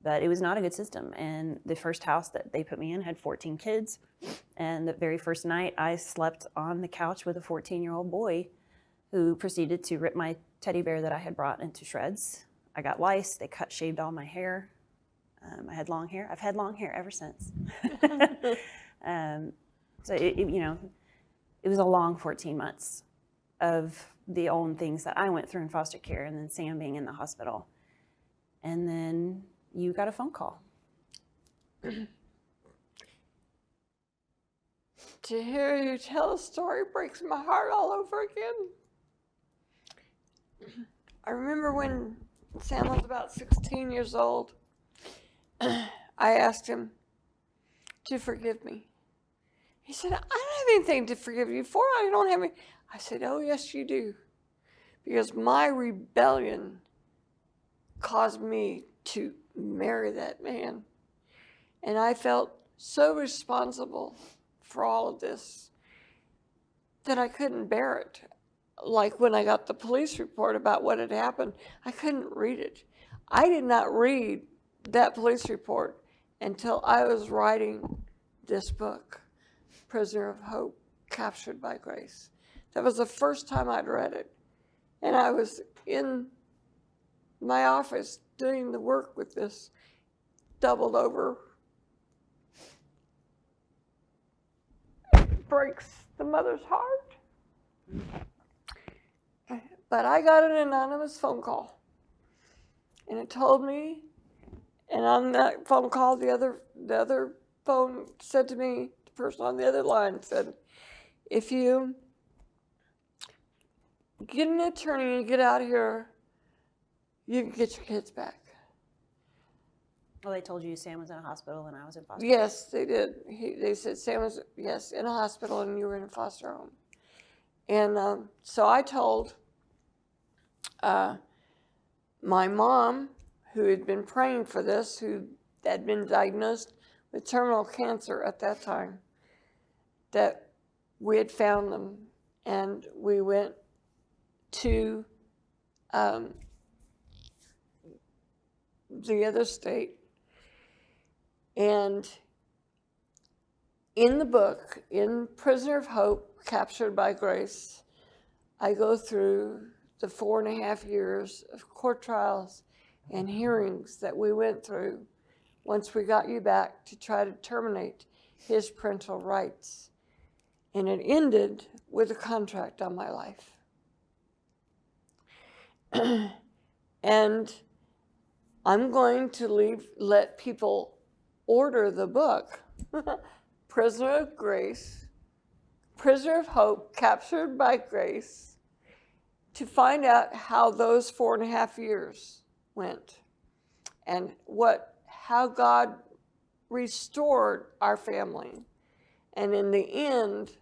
but it was not a good system. And the first house that they put me in had 14 kids. And the very first night, I slept on the couch with a 14-year-old boy who proceeded to rip my teddy bear that I had brought into shreds. I got lice. They shaved all my hair. I had long hair. I've had long hair ever since. So it was a long 14 months of the own things that I went through in foster care, and then Sam being in the hospital. And then you got a phone call. To hear you tell a story breaks my heart all over again. I remember when Sam was about 16 years old, I asked him to forgive me. He said, "I don't have anything to forgive you for. I don't have any." I said, "Oh, yes, you do. Because my rebellion caused me to marry that man. And I felt so responsible for all of this that I couldn't bear it. Like when I got the police report about what had happened, I couldn't read it. I did not read that police report until I was writing this book, Prisoner of Hope, Captured by Grace. That was the first time I'd read it. And I was in my office doing the work with this doubled over. It breaks the mother's heart. But I got an anonymous phone call. And it told me, and on that phone call, the other phone said to me, the person on the other line said, "If you get an attorney and get out of here, you can get your kids back." Well, they told you Sam was in a hospital and I was in foster. Yes, they did. They said Sam was, yes, in a hospital and you were in a foster home. And so I told my mom, who had been praying for this, who had been diagnosed with terminal cancer at that time, that we had found them, and we went to the other state. And in the book, in Prisoner of Hope, Captured by Grace, I go through the 4.5 years of court trials and hearings that we went through once we got you back to try to terminate his parental rights. And it ended with a contract on my life. And I'm going to let people order the book, Prisoner of Grace, Prisoner of Hope, Captured by Grace, to find out how those 4.5 years went and how God restored our family. And in the end,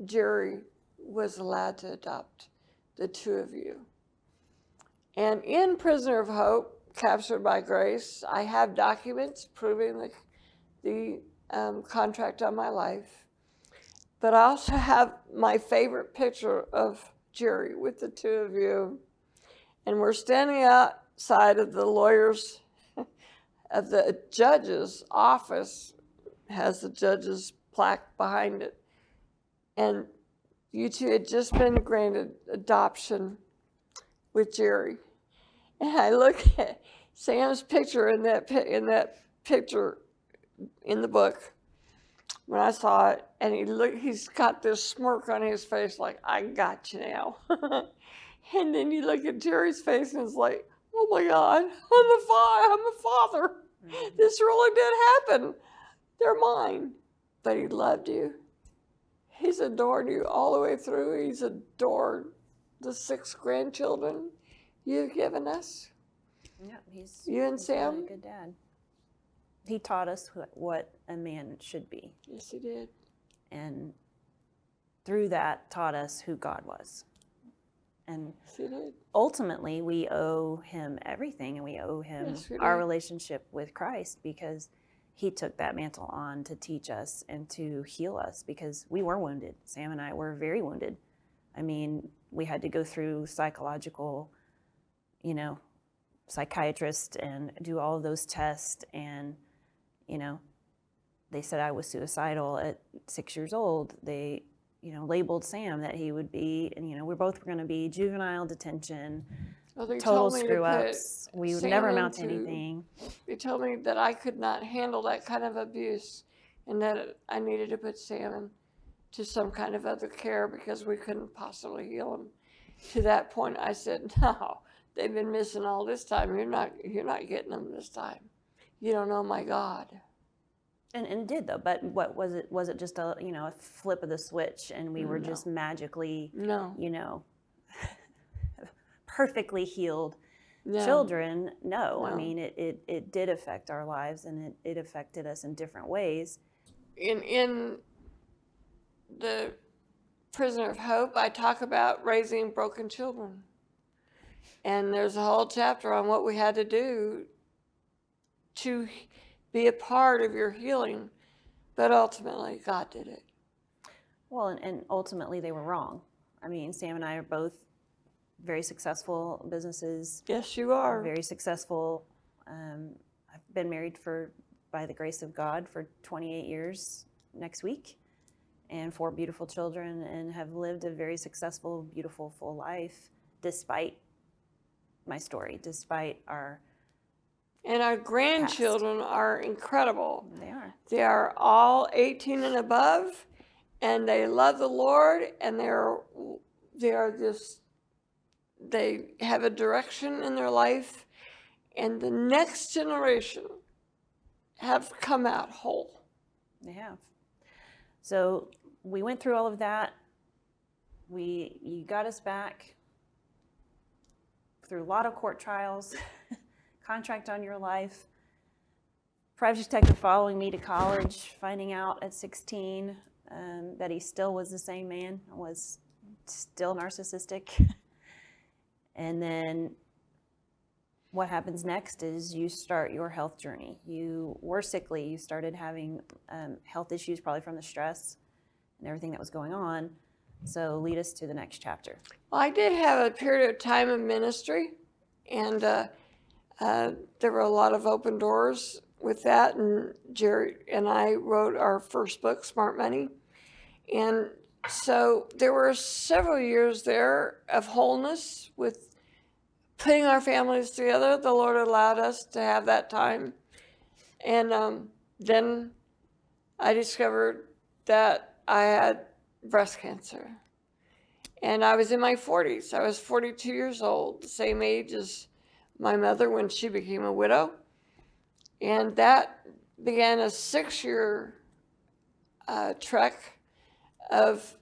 Jerry was allowed to adopt the two of you. And in Prisoner of Hope, Captured by Grace, I have documents proving the contract on my life. But I also have my favorite picture of Jerry with the two of you. And we're standing outside of the lawyer's, of the judge's office, has the judge's plaque behind it. And you two had just been granted adoption with Jerry. And I look at Sam's picture in that picture in the book when I saw it, and he's got this smirk on his face like, I got you now. And then you look at Jerry's face and it's like, oh my God, I'm a father. Mm-hmm. This really did happen. They're mine. But he loved you. He's adored you all the way through. He's adored the 6 grandchildren you've given us. Yeah, he's Sam? Really a good dad. He taught us what a man should be. Yes, he did. And through that, taught us who God was. And yes, he did. Ultimately, we owe him everything, and we owe him our relationship with Christ, because he took that mantle on to teach us and to heal us, because we were wounded. Sam and I were very wounded. I mean, we had to go through psychological, psychiatrist and do all of those tests. And, they said I was suicidal at 6 years old. They, labeled Sam that he would be, and, we're both going to be juvenile detention, total screw-ups. We would never amount to anything. They told me that I could not handle that kind of abuse and that I needed to put Sam into some kind of other care because we couldn't possibly heal him. To that point, I said, no, they've been missing all this time. You're not getting them this time. You don't know my God. And did, though. But what was it? Was it just a flip of the switch and we were just magically, perfectly healed children? No. I mean, it did affect our lives, and it affected us in different ways. In the Prisoner of Hope, I talk about raising broken children. And there's a whole chapter on what we had to do to be a part of your healing. But ultimately, God did it. Well, and ultimately they were wrong. I mean, Sam and I are both very successful businesses. Yes, you are. Very successful. I've been married by the grace of God, for 28 years next week, and 4 beautiful children, and have lived a very successful, beautiful, full life despite my story, despite our And our grandchildren are incredible. They are. They are all 18 and above, and they love the Lord, and they have a direction in their life, and the next generation have come out whole. They have. So we went through all of that. You got us back through a lot of court trials, contract on your life, private detective following me to college, finding out at 16 that he still was the same man, was still narcissistic. And then what happens next is you start your health journey. You were sickly. You started having health issues, probably from the stress and everything that was going on. So lead us to the next chapter. Well, I did have a period of time in ministry, and there were a lot of open doors with that. And Jerry and I wrote our first book, Smart Money. And so there were several years there of wholeness with putting our families together. The Lord allowed us to have that time. And then I discovered that I had breast cancer. And I was in my 40s. I was 42 years old, the same age as my mother when she became a widow. And that began a 6-year trek of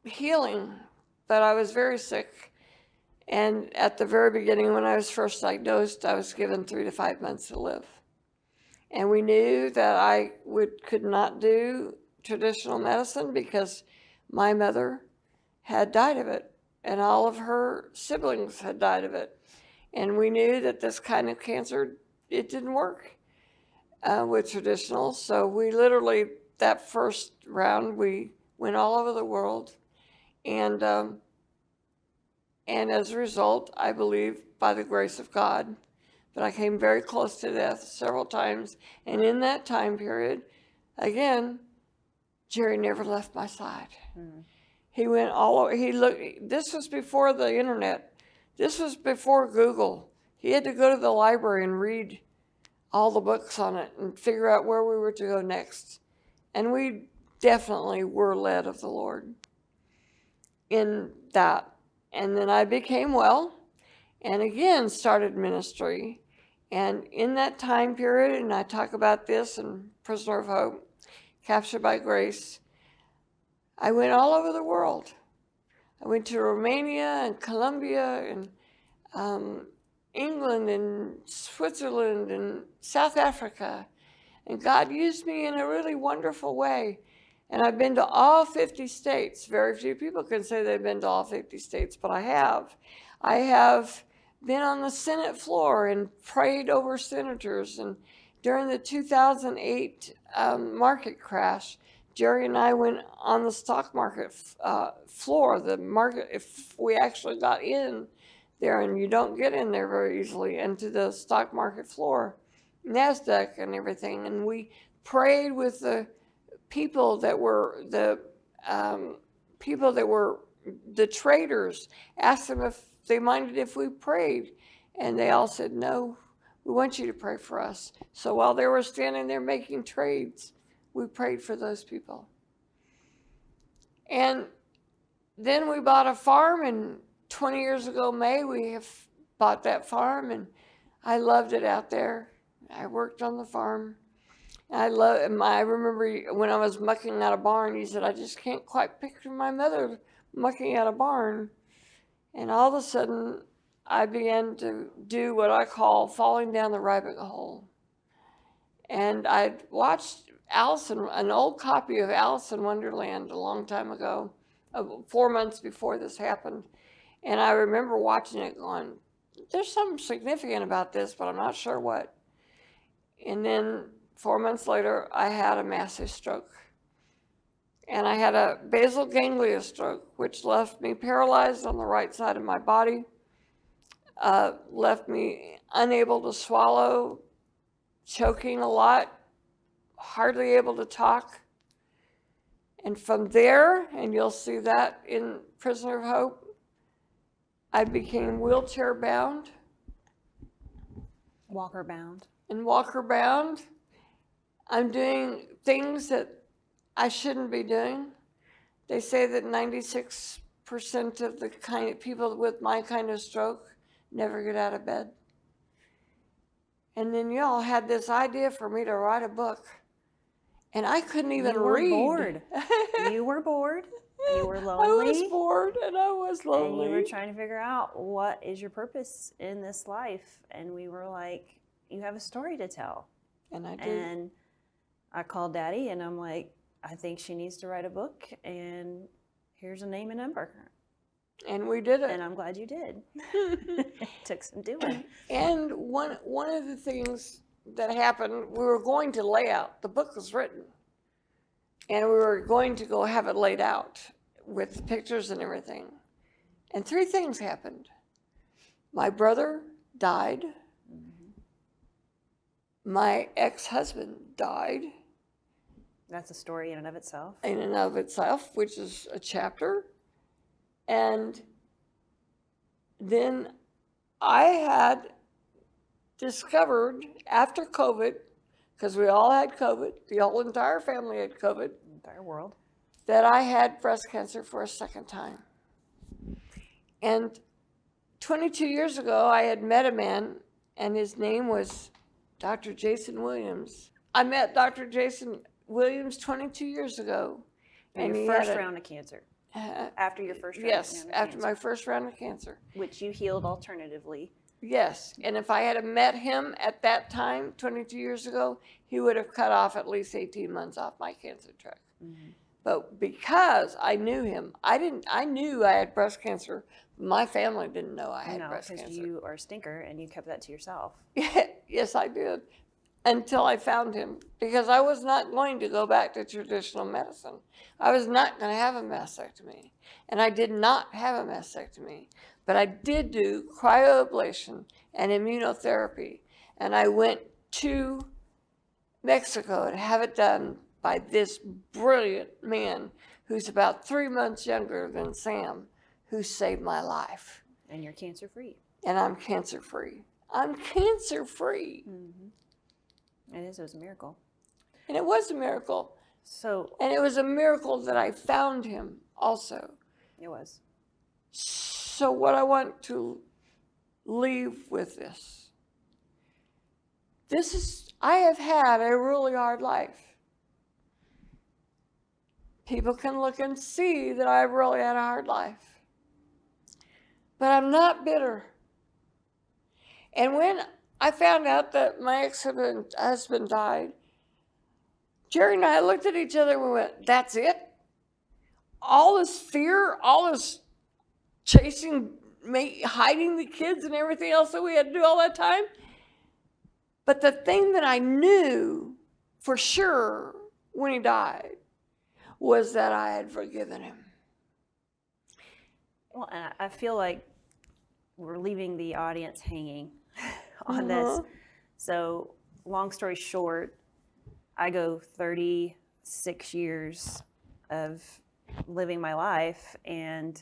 healing. But I was very sick. And at the very beginning, when I was first diagnosed, I was given 3 to 5 months to live. And we knew that I could not do traditional medicine because my mother had died of it, and all of her siblings had died of it. And we knew that this kind of cancer, it didn't work with traditional. So we literally, that first round, we went all over the world. And as a result, I believe, by the grace of God, but I came very close to death several times. And in that time period, again, Jerry never left my side. He went all over. He looked. This was before the internet. This was before Google. He had to go to the library and read all the books on it and figure out where we were to go next. And we definitely were led of the Lord in that. And then I became well and again started ministry. And in that time period, and I talk about this in Prisoner of Hope, Captured by Grace, I went all over the world. I went to Romania and Colombia and England and Switzerland and South Africa. And God used me in a really wonderful way. And I've been to all 50 states. Very few people can say they've been to all 50 states, but I have. I have been on the Senate floor and prayed over senators. And during the 2008 market crash, Jerry and I went on the stock market floor, the market, if we actually got in there, and you don't get in there very easily, into the stock market floor, NASDAQ and everything. And we prayed with the people that were the traders, asked them if they minded if we prayed. And they all said, no, we want you to pray for us. So while they were standing there making trades, we prayed for those people. And then we bought a farm, and 20 years ago, May, we have bought that farm, and I loved it out there. I worked on the farm. I remember when I was mucking out a barn, he said, I just can't quite picture my mother mucking out a barn. And all of a sudden, I began to do what I call falling down the rabbit hole. And I watched an old copy of Alice in Wonderland a long time ago, 4 months before this happened. And I remember watching it going, there's something significant about this, but I'm not sure what. And then 4 months later, I had a massive stroke. And I had a basal ganglia stroke, which left me paralyzed on the right side of my body, left me unable to swallow, choking a lot, hardly able to talk. And from there, and you'll see that in Prisoner of Hope, I became wheelchair bound. Walker bound. And walker bound. I'm doing things that I shouldn't be doing. They say that 96% of the kind of people with my kind of stroke never get out of bed. And then y'all had this idea for me to write a book, and I couldn't even read. Bored. You were bored. You were lonely. I was bored, and I was lonely. And you were trying to figure out what is your purpose in this life. And we were like, you have a story to tell. And I did. And I called Daddy, and I'm like, I think she needs to write a book. And here's a name and number. And we did it. And I'm glad you did. It took some doing. And one of the things that happened, we were going to lay out, the book was written, and we were going to go have it laid out with pictures and everything. And 3 things happened. My brother died. My ex-husband died. That's a story in and of itself. In and of itself, which is a chapter. And then I had discovered after COVID, because we all had COVID, the whole entire family had COVID, The entire world. that I had breast cancer for a second time. And 22 years ago, I had met a man, and his name was Dr. Jason Williams. I met Dr. Jason Williams 22 years ago. And he your first had round of cancer. After your first round of Yes, cancer. after my first round of cancer. Which you healed alternatively. Yes, and if I had met him at that time, 22 years ago, he would have cut off at least 18 months off my cancer track. Mm-hmm. But because I knew him, I knew I had breast cancer. My family didn't know I had breast because cancer. you are a stinker and you kept that to yourself. Yes, I did. Until I found him, because I was not going to go back to traditional medicine. I was not going to have a mastectomy. And I did not have a mastectomy. But I did do cryoablation and immunotherapy. And I went to Mexico to have it done by this brilliant man who's about 3 months younger than Sam, who saved my life. And you're cancer free. And I'm cancer free. I'm cancer free. Mm-hmm. It was a miracle. And it was a miracle. So. And it was a miracle that I found him also. It was. So what I want to leave with this is, I have had a really hard life. People can look and see that I've really had a hard life. But I'm not bitter. And when I found out that my ex-husband died, Jerry and I looked at each other and we went, that's it? All this fear, all this chasing, hiding the kids and everything else that we had to do all that time? But the thing that I knew for sure when he died was that I had forgiven him. Well, and I feel like we're leaving the audience hanging on this. So, long story short, I go 36 years of living my life and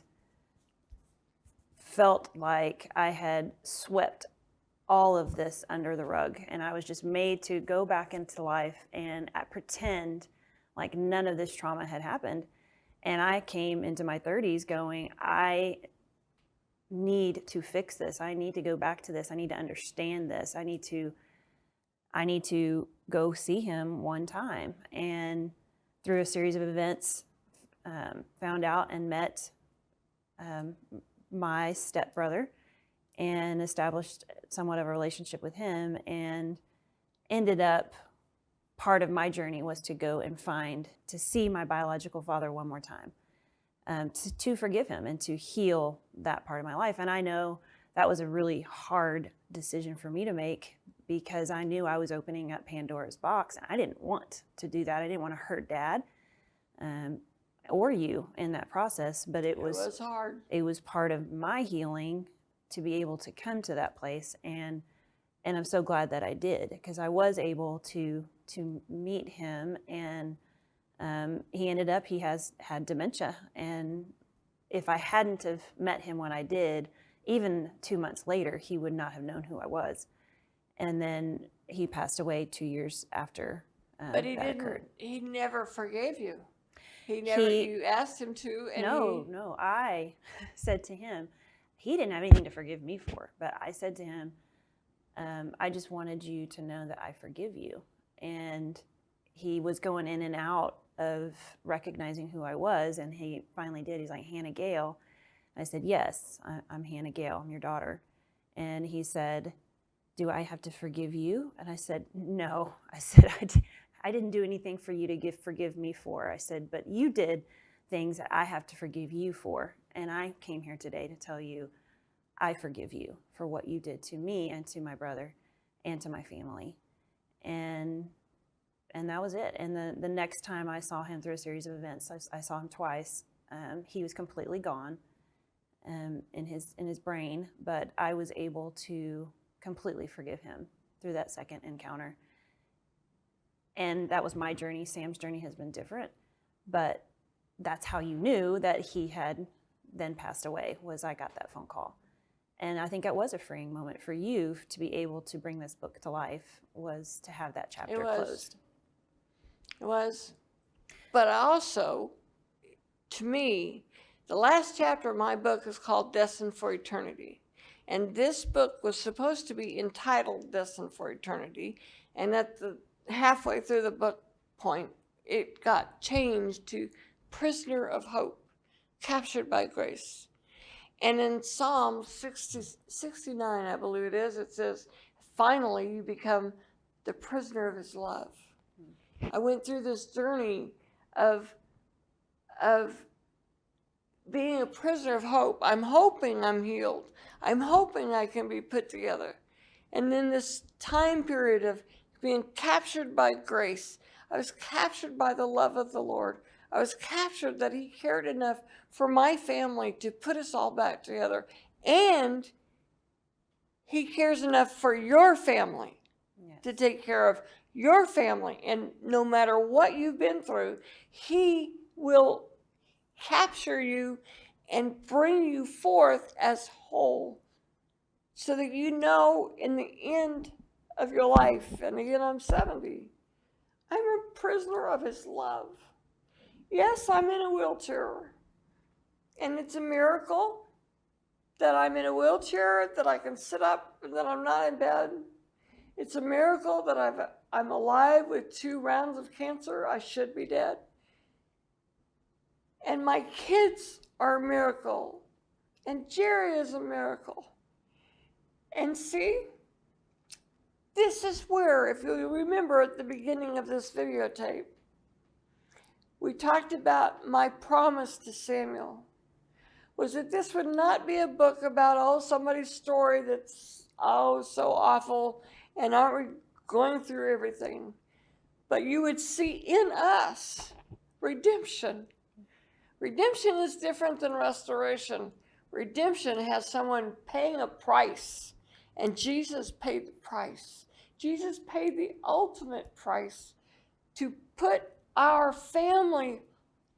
felt like I had swept all of this under the rug, and I was just made to go back into life and pretend like none of this trauma had happened. And I came into my 30s going, I need to fix this. I need to go back to this. I need to understand this. I need to go see him one time. And through a series of events, found out and met my stepbrother and established somewhat of a relationship with him, and ended up, part of my journey was to go and to see my biological father one more time, to forgive him and to heal that part of my life. And I know that was a really hard decision for me to make, because I knew I was opening up Pandora's box, and I didn't want to do that. I didn't want to hurt Dad or you in that process, but it was hard. It was part of my healing to be able to come to that place, and I'm so glad that I did, because I was able to meet him, and he has had dementia, and if I hadn't have met him when I did, even 2 months later, he would not have known who I was. And then he passed away 2 years after but he that didn't. occurred. He never forgave you. You asked him to. And No, I said to him, he didn't have anything to forgive me for, but I said to him, I just wanted you to know that I forgive you. And he was going in and out of recognizing who I was, and he finally did. He's like, Hannah Gale. I said, yes, I'm Hannah Gale. I'm your daughter. And he said, do I have to forgive you? And I said, no. I said, I didn't do anything for you to forgive me for. I said, but you did things that I have to forgive you for. And I came here today to tell you, I forgive you for what you did to me and to my brother and to my family. And that was it. And the next time I saw him through a series of events, I saw him twice. He was completely gone in his brain, but I was able to completely forgive him through that second encounter. And that was my journey. Sam's journey has been different, but that's how you knew that he had then passed away, was I got that phone call. And I think it was a freeing moment for you to be able to bring this book to life, was to have that chapter closed. It was. But also, to me, the last chapter of my book is called Destined for Eternity. And this book was supposed to be entitled Destined for Eternity. And at the halfway through the book point, it got changed to Prisoner of Hope, Captured by Grace. And in Psalm 69, I believe it is, it says, finally you become the prisoner of his love. I went through this journey of being a prisoner of hope. I'm hoping I'm healed. I'm hoping I can be put together. And then this time period of being captured by grace, I was captured by the love of the Lord. I was captured that he cared enough for my family to put us all back together. And he cares enough for your family to take care of your family. And no matter what you've been through, he will capture you and bring you forth as whole, so that you know in the end of your life, and again I'm 70, I'm a prisoner of his love. Yes, I'm in a wheelchair, and it's a miracle that I'm in a wheelchair, that I can sit up, and that I'm not in bed. It's a miracle that I'm alive with 2 rounds of cancer. I should be dead. And my kids are a miracle. And Jerry is a miracle. And see, this is where, if you remember at the beginning of this videotape, we talked about my promise to Samuel, was that this would not be a book about, somebody's story that's, so awful, and aren't we going through everything? But you would see in us redemption. Redemption is different than restoration. Redemption has someone paying a price, and Jesus paid the price. Jesus paid the ultimate price to put our family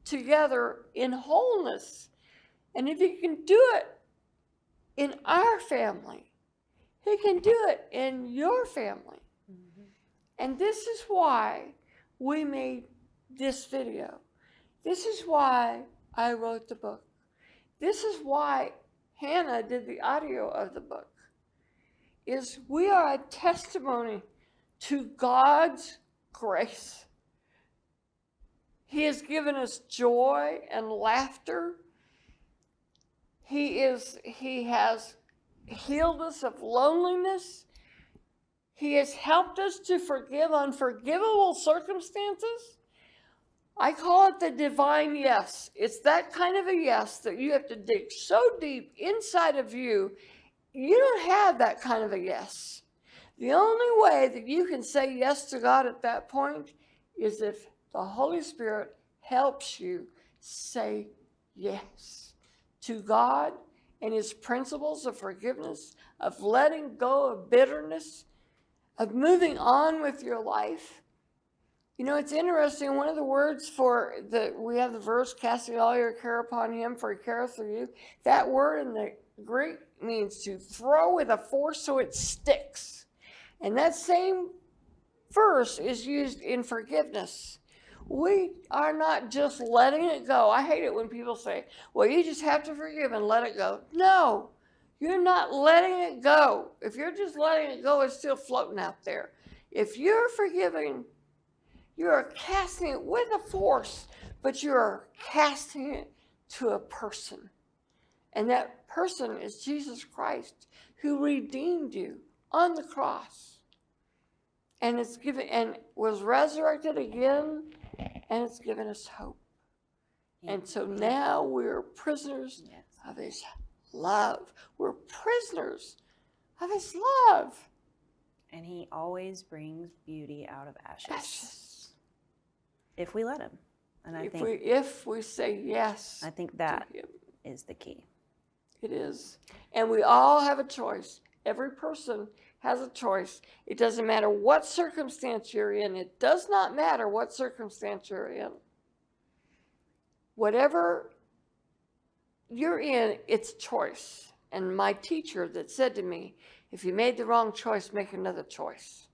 together in wholeness. And if he can do it in our family, he can do it in your family. Mm-hmm. And this is why we made this video. This is why I wrote the book. This is why Hannah did the audio of the book. Is we are a testimony to God's grace. He has given us joy and laughter. He has healed us of loneliness. He has helped us to forgive unforgivable circumstances. I call it the divine yes. It's that kind of a yes that you have to dig so deep inside of you. You don't have that kind of a yes. The only way that you can say yes to God at that point is if the Holy Spirit helps you say yes to God and his principles of forgiveness, of letting go of bitterness, of moving on with your life. You know, it's interesting, one of the words we have the verse, casting all your care upon him, for he careth for you. That word in the Greek means to throw with a force so it sticks. And that same verse is used in forgiveness. We are not just letting it go. I hate it when people say, well, you just have to forgive and let it go. No, you're not letting it go. If you're just letting it go, it's still floating out there. If you're forgiving, you are casting it with a force, but you are casting it to a person. And that person is Jesus Christ, who redeemed you on the cross. And was resurrected again, and it's given us hope. Yeah. And so now we're prisoners Yes. of his love. We're prisoners of his love. And he always brings beauty out of ashes. Ashes. If we let him. And If we say yes, I think that to him. is the key. It is. And we all have a choice. Every person has a choice. It doesn't matter what circumstance you're in. It does not matter what circumstance you're in. Whatever you're in, it's choice. And my teacher that said to me, if you made the wrong choice, make another choice.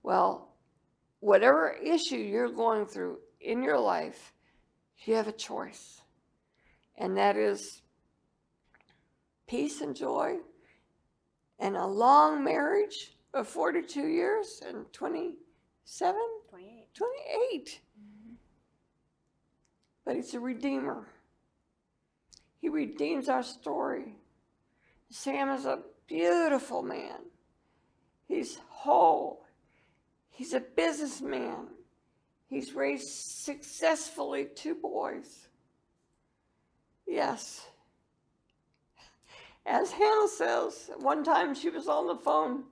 Well, whatever issue you're going through in your life, you have a choice. And that is peace and joy and a long marriage of 42 years and 27? 28. 28. But he's a redeemer. He redeems our story. Sam is a beautiful man. He's whole. He's a businessman. He's raised successfully 2 boys. Yes. As Hannah says, one time she was on the phone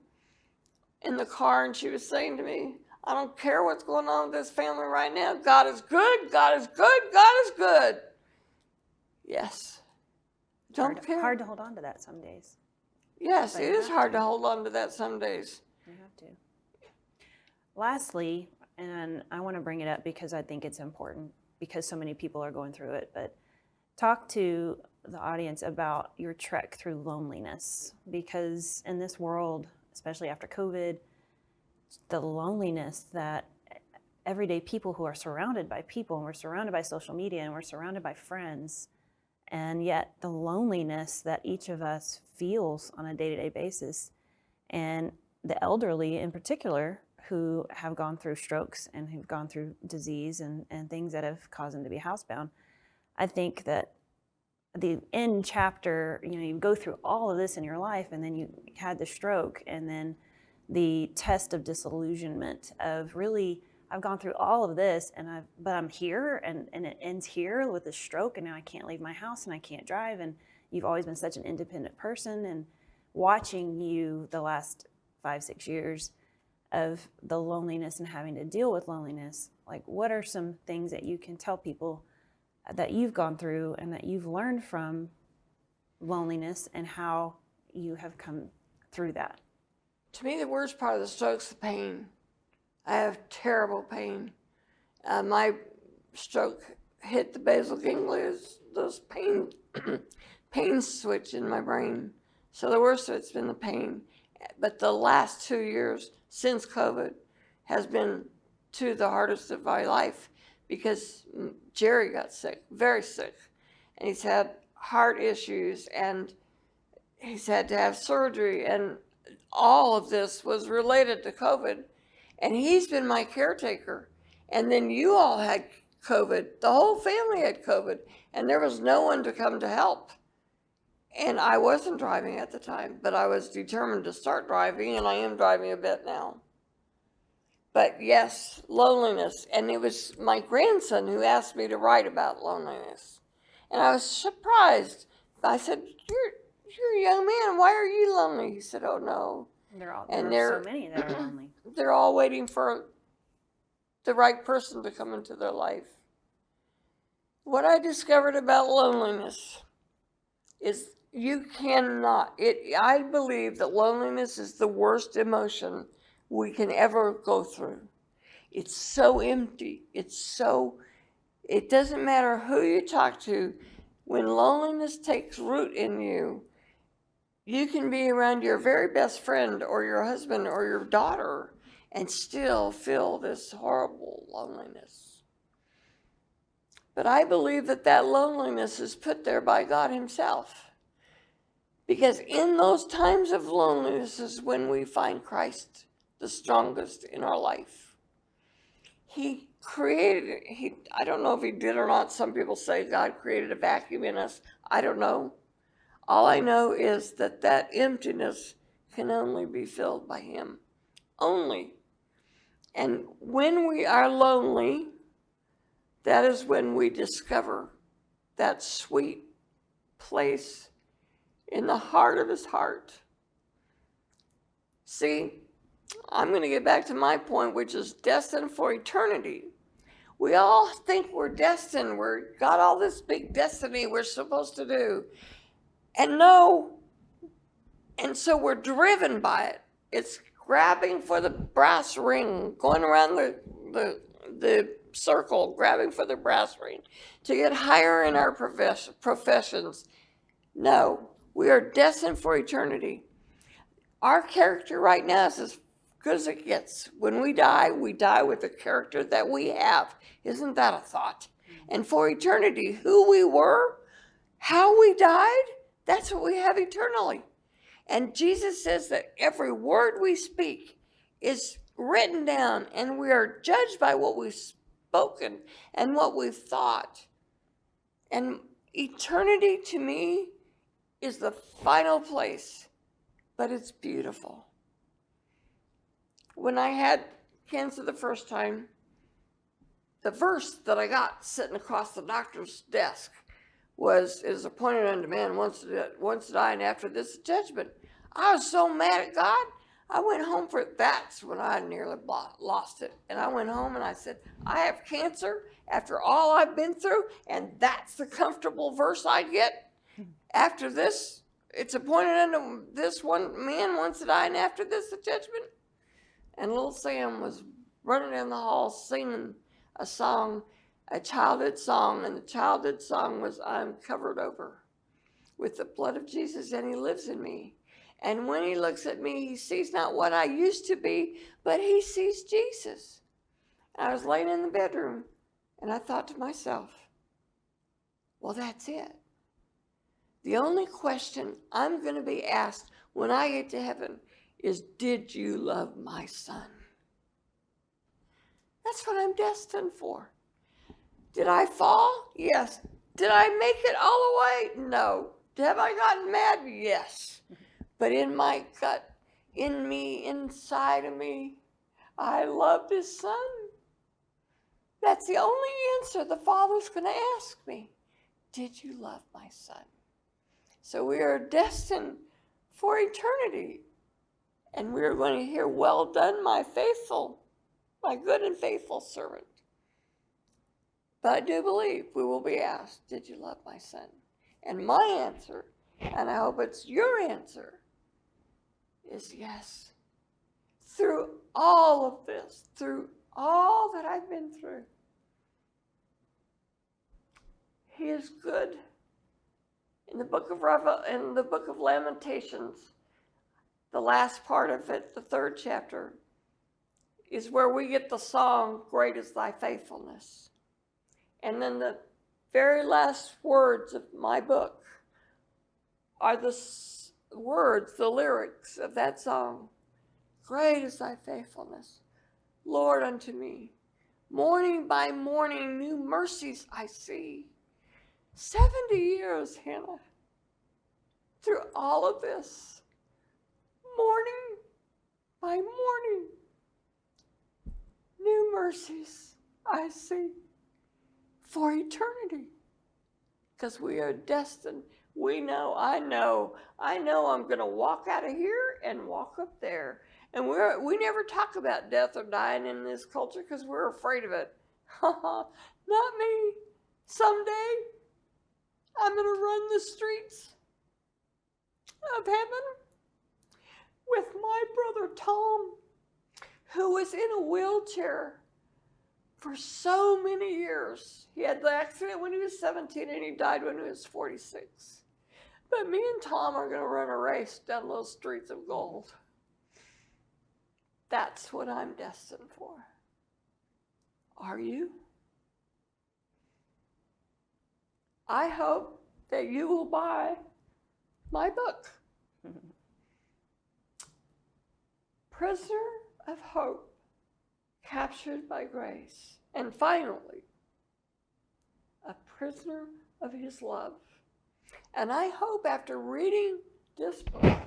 in the car and she was saying to me, I don't care what's going on with this family right now. God is good. God is good. God is good. Yes. Don't care. Hard to hold on to that some days. Yes, But it you is have hard to. to hold on to that some days. You have to. Lastly, and I want to bring it up because I think it's important because so many people are going through it, but talk to the audience about your trek through loneliness, because in this world, especially after COVID, the loneliness that everyday people who are surrounded by people, and we're surrounded by social media, and we're surrounded by friends, and yet the loneliness that each of us feels on a day-to-day basis, and the elderly in particular who have gone through strokes and who've gone through disease and things that have caused them to be housebound. I think that the end chapter, you go through all of this in your life, and then you had the stroke, and then the test of disillusionment of really, I've gone through all of this, but I'm here, and it ends here with the stroke, and now I can't leave my house, and I can't drive, and you've always been such an independent person, and watching you the last 5-6 years of the loneliness and having to deal with loneliness, like what are some things that you can tell people that you've gone through and that you've learned from loneliness and how you have come through that? To me, the worst part of the stroke is the pain. I have terrible pain. My stroke hit the basal ganglia, those pain switch in my brain. So the worst of it's been the pain. But the last 2 years since COVID has been 2 of the hardest of my life, because Jerry got sick, very sick, and he's had heart issues, and he's had to have surgery, and all of this was related to COVID, and he's been my caretaker. And then you all had COVID, the whole family had COVID, and there was no one to come to help. And I wasn't driving at the time, but I was determined to start driving, and I am driving a bit now. But yes, loneliness. And it was my grandson who asked me to write about loneliness. And I was surprised. I said, you're a young man. Why are you lonely? He said, oh, no. There are so many that are lonely. They're all waiting for the right person to come into their life. What I discovered about loneliness is you cannot, I believe that loneliness is the worst emotion we can ever go through. It's so empty. It doesn't matter who you talk to. When loneliness takes root in you, you can be around your very best friend or your husband or your daughter and still feel this horrible loneliness. But I believe that loneliness is put there by God Himself. Because in those times of loneliness is when we find Christ the strongest in our life. He created, I don't know if He did or not. Some people say God created a vacuum in us. I don't know. All I know is that emptiness can only be filled by Him. Only. And when we are lonely, that is when we discover that sweet place in the heart of his heart. See, I'm going to get back to my point, which is destined for eternity. We all think we're destined. We've got all this big destiny we're supposed to do. And no, and so we're driven by it. It's grabbing for the brass ring, going around the circle, grabbing for the brass ring to get higher in our professions. No, we are destined for eternity. Our character right now is as good as it gets. When we die with the character that we have. Isn't that a thought? And for eternity, who we were, how we died, that's what we have eternally. And Jesus says that every word we speak is written down, and we are judged by what we've spoken and what we've thought. And eternity to me is the final place, but it's beautiful. When I had cancer the first time, the verse that I got sitting across the doctor's desk was, "It is appointed unto man once to die, and after this judgment." I was so mad at God. I went home that's when I nearly lost it. And I went home and I said, I have cancer after all I've been through, and that's the comfortable verse I get. After this, it's appointed unto this one man once to die, and after this the judgment. And little Sam was running down the hall singing a song, a childhood song, and the childhood song was, "I'm covered over with the blood of Jesus, and he lives in me. And when he looks at me, he sees not what I used to be, but he sees Jesus." And I was laying in the bedroom, and I thought to myself, well, that's it. The only question I'm going to be asked when I get to heaven is, did you love my son? That's what I'm destined for. Did I fall? Yes. Did I make it all the way? No. Have I gotten mad? Yes. But in my gut, in me, inside of me, I loved his son. That's the only answer the Father's going to ask me. Did you love my son? So we are destined for eternity. And we are going to hear, "Well done, my good and faithful servant." But I do believe we will be asked, did you love my son? And my answer, and I hope it's your answer, is yes. Through all of this, through all that I've been through, he is good. In the book of Lamentations, the last part of it, the 3rd chapter, is where we get the song, "Great is thy faithfulness." And then the very last words of my book are the words, the lyrics of that song. "Great is thy faithfulness, Lord, unto me. Morning by morning, new mercies I see." 70 years, Hannah, through all of this, morning by morning, new mercies I see for eternity. Because we are destined. I know I'm going to walk out of here and walk up there. And we never talk about death or dying in this culture because we're afraid of it. Not me. Someday, I'm going to run the streets of heaven with my brother Tom, who was in a wheelchair for so many years. He had the accident when he was 17 and he died when he was 46. But me and Tom are going to run a race down those streets of gold. That's what I'm destined for. Are you? I hope that you will buy my book, Prisoner of Hope, Captured by Grace. And finally, a prisoner of his love. And I hope after reading this book,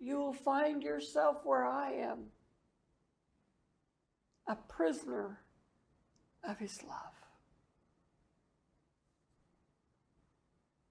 you will find yourself where I am, a prisoner of his love.